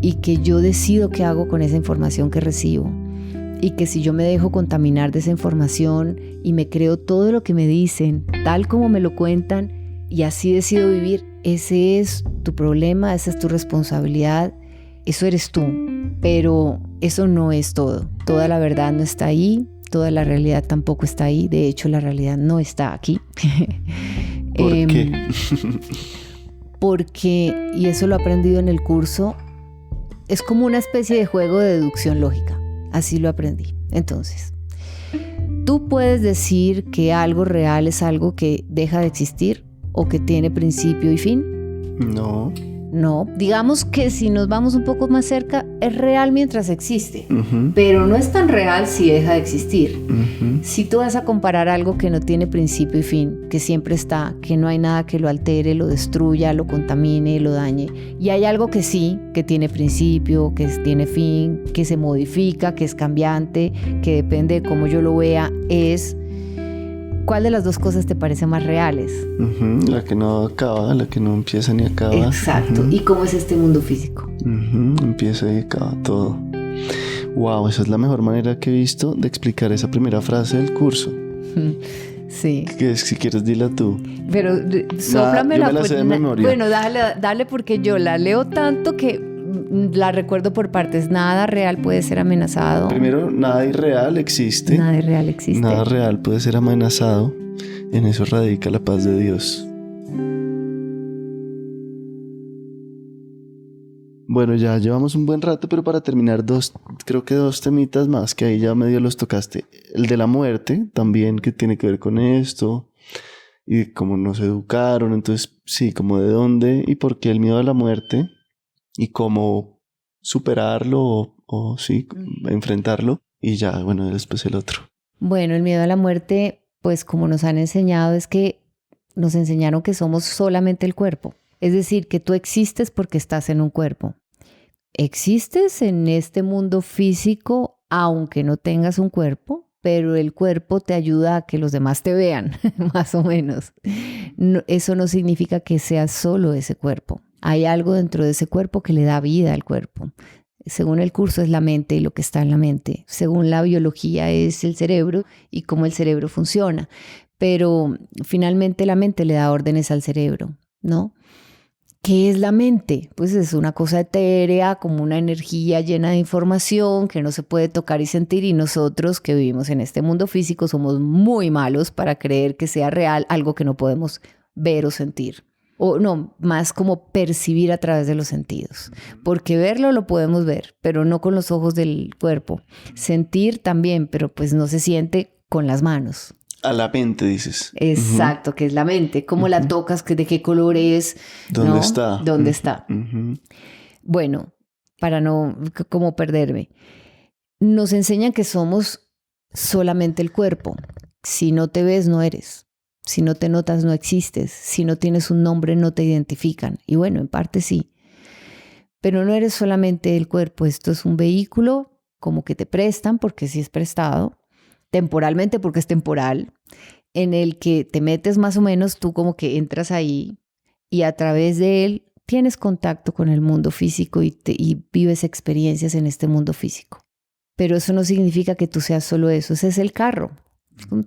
y que yo decido qué hago con esa información que recibo, y que si yo me dejo contaminar de esa información y me creo todo lo que me dicen, tal como me lo cuentan, y así decido vivir, ese es tu problema, esa es tu responsabilidad, eso eres tú. Pero eso no es todo. Toda la verdad no está ahí, toda la realidad tampoco está ahí. De hecho, la realidad no está aquí. ¿Por qué? Porque, y eso lo he aprendido en el curso, es como una especie de juego de deducción lógica. Así lo aprendí. Entonces, tú puedes decir que algo real es algo que deja de existir o que tiene principio y fin. No. No, digamos que si nos vamos un poco más cerca, es real mientras existe, pero no es tan real si deja de existir. Si tú vas a comparar algo que no tiene principio y fin, que siempre está, que no hay nada que lo altere, lo destruya, lo contamine, lo dañe, y hay algo que sí, que tiene principio, que tiene fin, que se modifica, que es cambiante, que depende de cómo yo lo vea, ¿cuál de las dos cosas te parece más reales? La que no acaba, la que no empieza ni acaba. Exacto. ¿Y cómo es este mundo físico? Empieza y acaba todo. Wow, esa es la mejor manera que he visto de explicar esa primera frase del curso. Sí. Que si quieres dila tú. Pero sóplamela. Yo me la sé de memoria. Bueno, dale porque yo la leo tanto que la recuerdo por partes. Nada real puede ser amenazado. Primero, nada irreal existe. Nada irreal existe. Nada real puede ser amenazado. En eso radica la paz de Dios. Bueno, ya llevamos un buen rato, pero para terminar creo que dos temitas más que ahí ya medio los tocaste. El de la muerte también, que tiene que ver con esto y cómo nos educaron. Entonces, sí, como de dónde y por qué el miedo a la muerte y cómo superarlo o sí, enfrentarlo. Y ya, bueno, después el otro. Bueno, el miedo a la muerte, pues como nos han enseñado, es que nos enseñaron que somos solamente el cuerpo. Es decir, que tú existes porque estás en un cuerpo. Existes en este mundo físico aunque no tengas un cuerpo, pero el cuerpo te ayuda a que los demás te vean, más o menos. No, eso no significa que seas solo ese cuerpo. Hay algo dentro de ese cuerpo que le da vida al cuerpo. Según el curso es la mente y lo que está en la mente. Según la biología es el cerebro y cómo el cerebro funciona. Pero finalmente la mente le da órdenes al cerebro, ¿no? ¿Qué es la mente? Pues es una cosa etérea, como una energía llena de información que no se puede tocar y sentir, y nosotros que vivimos en este mundo físico somos muy malos para creer que sea real algo que no podemos ver o sentir. O no, más como percibir a través de los sentidos. Porque verlo lo podemos ver, pero no con los ojos del cuerpo. Sentir también, pero pues no se siente con las manos. A la mente, dices. Exacto, que es la mente. ¿Cómo la tocas? ¿De qué color es? ¿Dónde está? ¿Dónde está? Bueno, para no como perderme, nos enseñan que somos solamente el cuerpo. Si no te ves, no eres. Si no te notas, no existes. Si no tienes un nombre, no te identifican. Y bueno, en parte sí. Pero no eres solamente el cuerpo. Esto es un vehículo como que te prestan, porque sí es prestado, temporalmente porque es temporal, en el que te metes más o menos, tú como que entras ahí y a través de él tienes contacto con el mundo físico y vives experiencias en este mundo físico. Pero eso no significa que tú seas solo eso. Ese es el carro.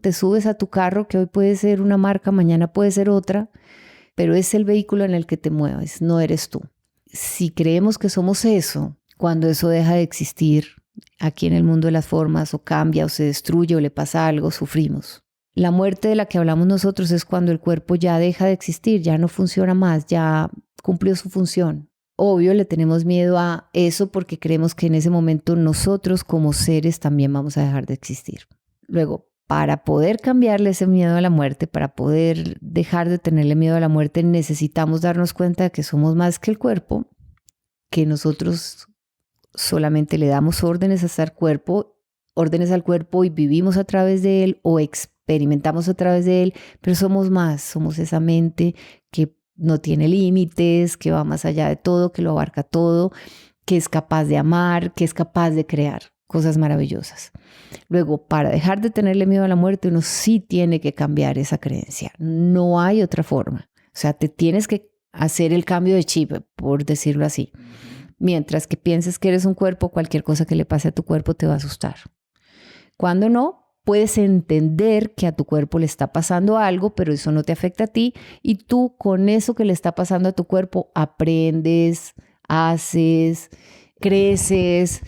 Te subes a tu carro, que hoy puede ser una marca, mañana puede ser otra, pero es el vehículo en el que te mueves, no eres tú. Si creemos que somos eso, cuando eso deja de existir aquí en el mundo de las formas, o cambia, o se destruye, o le pasa algo, sufrimos. La muerte de la que hablamos nosotros es cuando el cuerpo ya deja de existir, ya no funciona más, ya cumplió su función. Obvio, le tenemos miedo a eso porque creemos que en ese momento nosotros como seres también vamos a dejar de existir. Luego, para poder cambiarle ese miedo a la muerte, para poder dejar de tenerle miedo a la muerte, necesitamos darnos cuenta de que somos más que el cuerpo, que nosotros solamente le damos órdenes al cuerpo y vivimos a través de él o experimentamos a través de él, pero somos más, somos esa mente que no tiene límites, que va más allá de todo, que lo abarca todo, que es capaz de amar, que es capaz de crear cosas maravillosas. Luego, para dejar de tenerle miedo a la muerte, uno sí tiene que cambiar esa creencia. No hay otra forma. O sea, te tienes que hacer el cambio de chip, por decirlo así. Mientras que pienses que eres un cuerpo, cualquier cosa que le pase a tu cuerpo te va a asustar. Cuando no, puedes entender que a tu cuerpo le está pasando algo, pero eso no te afecta a ti, y tú con eso que le está pasando a tu cuerpo aprendes, haces, creces,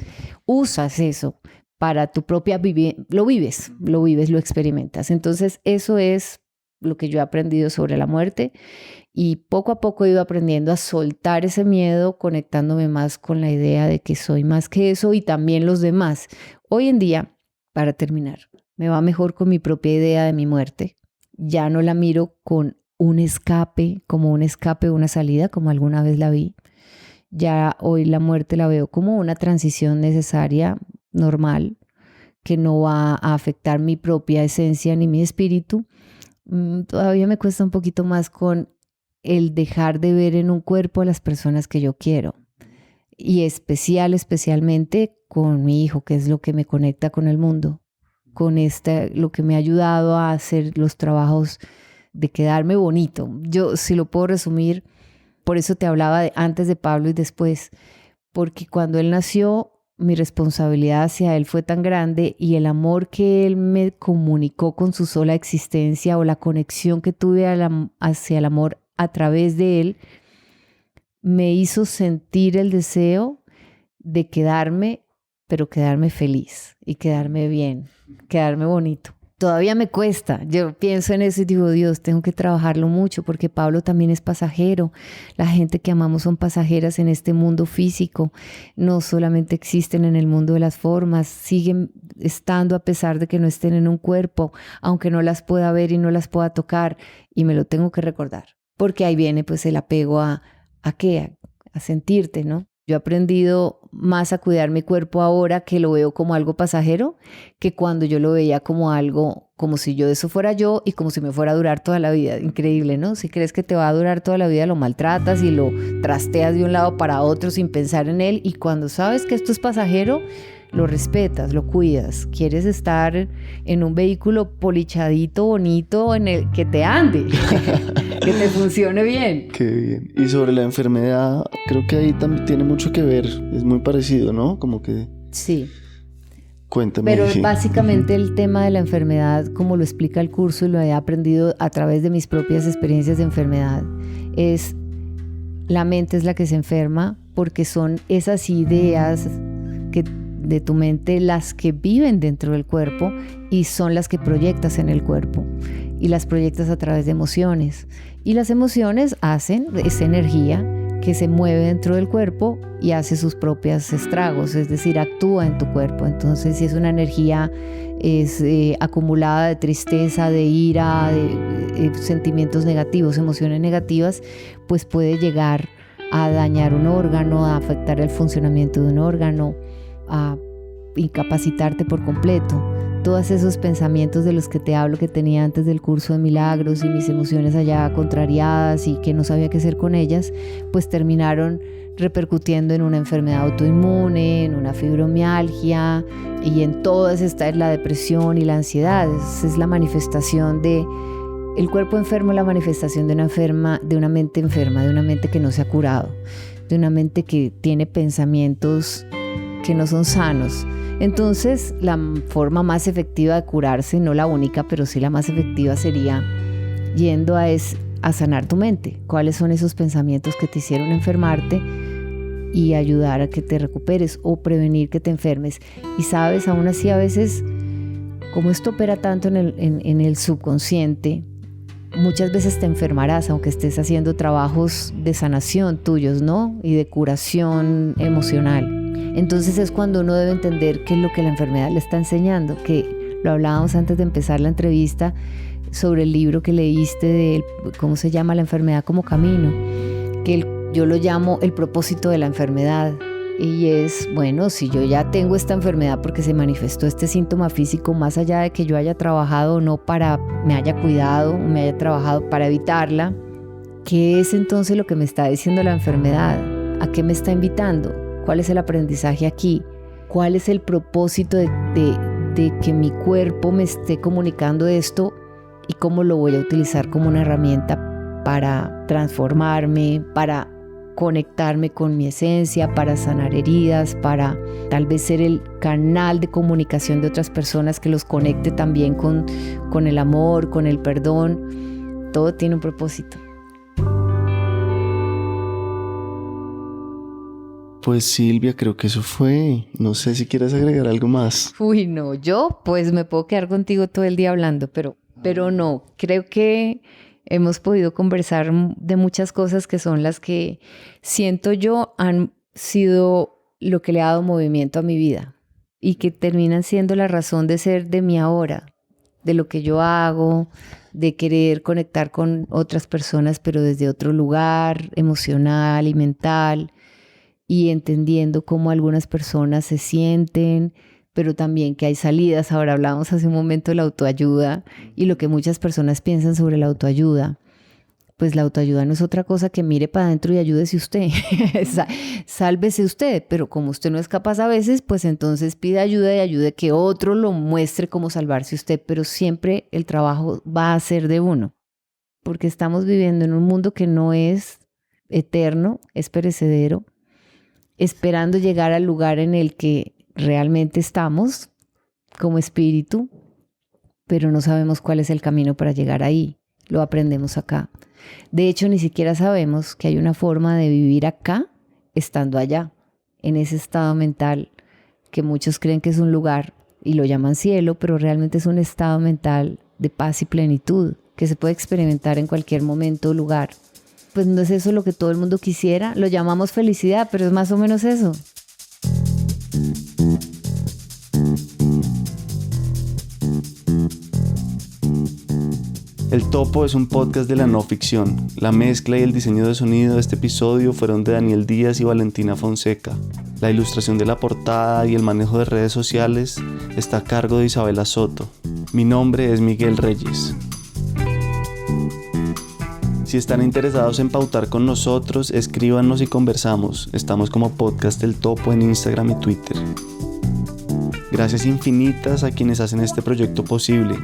usas eso para tu propia vivencia, lo vives, lo experimentas. Entonces eso es lo que yo he aprendido sobre la muerte, y poco a poco he ido aprendiendo a soltar ese miedo, conectándome más con la idea de que soy más que eso y también los demás. Hoy en día, para terminar, me va mejor con mi propia idea de mi muerte. Ya no la miro con un escape, como un escape o una salida, como alguna vez la vi. Ya hoy la muerte la veo como una transición necesaria, normal, que no va a afectar mi propia esencia ni mi espíritu. Todavía me cuesta un poquito más con el dejar de ver en un cuerpo a las personas que yo quiero. Y especialmente con mi hijo, que es lo que me conecta con el mundo. Con lo que me ha ayudado a hacer los trabajos de quedarme bonito. Yo, si lo puedo resumir, por eso te hablaba de antes de Pablo y después, porque cuando él nació, mi responsabilidad hacia él fue tan grande, y el amor que él me comunicó con su sola existencia, o la conexión que tuve hacia el amor a través de él, me hizo sentir el deseo de quedarme, pero quedarme feliz y quedarme bien, quedarme bonito. Todavía me cuesta. Yo pienso en eso y digo, Dios, tengo que trabajarlo mucho, porque Pablo también es pasajero. La gente que amamos son pasajeras en este mundo físico. No solamente existen en el mundo de las formas, siguen estando a pesar de que no estén en un cuerpo, aunque no las pueda ver y no las pueda tocar, y me lo tengo que recordar. Porque ahí viene pues el apego a qué, a sentirte, ¿no? Yo he aprendido más a cuidar mi cuerpo ahora, que lo veo como algo pasajero, que cuando yo lo veía como algo, como si eso fuera yo y como si me fuera a durar toda la vida. Increíble, ¿no? Si crees que te va a durar toda la vida, lo maltratas y lo trasteas de un lado para otro sin pensar en él. Y cuando sabes que esto es pasajero, lo respetas, lo cuidas. Quieres estar en un vehículo polichadito, bonito, en el que te ande, que te funcione bien. Qué bien. Y sobre la enfermedad, creo que ahí también tiene mucho que ver. Es muy parecido, ¿no? Como que... Sí. Cuéntame. Pero básicamente el tema de la enfermedad, como lo explica el curso y lo he aprendido a través de mis propias experiencias de enfermedad, es la mente es la que se enferma, porque son esas ideas de tu mente las que viven dentro del cuerpo y son las que proyectas en el cuerpo, y las proyectas a través de emociones, y las emociones hacen esa energía que se mueve dentro del cuerpo y hace sus propios estragos, es decir, actúa en tu cuerpo. Entonces, si es una energía acumulada de tristeza, de ira, de sentimientos negativos, emociones negativas, pues puede llegar a dañar un órgano, a afectar el funcionamiento de un órgano, a incapacitarte por completo. Todos esos pensamientos de los que te hablo que tenía antes del curso de milagros y mis emociones allá contrariadas y que no sabía qué hacer con ellas, pues terminaron repercutiendo en una enfermedad autoinmune, en una fibromialgia, y en todas está la depresión y la ansiedad. Es la manifestación de el cuerpo enfermo, la manifestación de una mente enferma, de una mente que no se ha curado, de una mente que tiene pensamientos que no son sanos. Entonces, la forma más efectiva de curarse, no la única, pero sí la más efectiva, sería yendo a sanar tu mente. ¿Cuáles son esos pensamientos que te hicieron enfermarte? Y ayudar a que te recuperes o prevenir que te enfermes. Y sabes, aún así a veces, como esto opera tanto en el subconsciente, muchas veces te enfermarás aunque estés haciendo trabajos de sanación tuyos, ¿no? Y de curación emocional. Entonces es cuando uno debe entender qué es lo que la enfermedad le está enseñando, que lo hablábamos antes de empezar la entrevista sobre el libro que leíste de cómo se llama la enfermedad como camino, que yo lo llamo el propósito de la enfermedad. Y es, bueno, si yo ya tengo esta enfermedad porque se manifestó este síntoma físico, más allá de que yo haya trabajado o no me haya cuidado o me haya trabajado para evitarla, ¿qué es entonces lo que me está diciendo la enfermedad? ¿A qué me está invitando? ¿Cuál es el aprendizaje aquí? ¿Cuál es el propósito de que mi cuerpo me esté comunicando esto y cómo lo voy a utilizar como una herramienta para transformarme, para conectarme con mi esencia, para sanar heridas, para tal vez ser el canal de comunicación de otras personas que los conecte también con el amor, con el perdón? Todo tiene un propósito. Pues Silvia, creo que eso fue. No sé si quieres agregar algo más. Uy, no, yo pues me puedo quedar contigo todo el día hablando, pero no, creo que hemos podido conversar de muchas cosas que son las que siento yo han sido lo que le ha dado movimiento a mi vida y que terminan siendo la razón de ser de mi ahora, de lo que yo hago, de querer conectar con otras personas, pero desde otro lugar emocional y mental, y entendiendo cómo algunas personas se sienten, pero también que hay salidas. Ahora hablábamos hace un momento de la autoayuda y lo que muchas personas piensan sobre la autoayuda. Pues la autoayuda no es otra cosa que mire para adentro y ayúdese usted. Sálvese usted, pero como usted no es capaz a veces, pues entonces pide ayuda y ayude que otro lo muestre cómo salvarse usted, pero siempre el trabajo va a ser de uno, porque estamos viviendo en un mundo que no es eterno, es perecedero, esperando llegar al lugar en el que realmente estamos como espíritu, pero no sabemos cuál es el camino para llegar ahí. Lo aprendemos acá. De hecho, ni siquiera sabemos que hay una forma de vivir acá estando allá, en ese estado mental que muchos creen que es un lugar y lo llaman cielo, pero realmente es un estado mental de paz y plenitud que se puede experimentar en cualquier momento o lugar. Pues no es eso lo que todo el mundo quisiera, lo llamamos felicidad, pero es más o menos eso. El Topo es un podcast de la no ficción. La mezcla y el diseño de sonido de este episodio fueron de Daniel Díaz y Valentina Fonseca. La ilustración de la portada y el manejo de redes sociales está a cargo de Isabela Soto. Mi nombre es Miguel Reyes. Si están interesados en pautar con nosotros, escríbanos y conversamos. Estamos como Podcast El Topo en Instagram y Twitter. Gracias infinitas a quienes hacen este proyecto posible.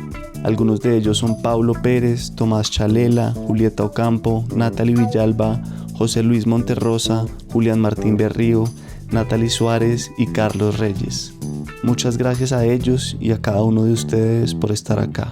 Algunos de ellos son Paulo Pérez, Tomás Chalela, Julieta Ocampo, Natalie Villalba, José Luis Monterrosa, Julián Martín Berrío, Natalie Suárez y Carlos Reyes. Muchas gracias a ellos y a cada uno de ustedes por estar acá.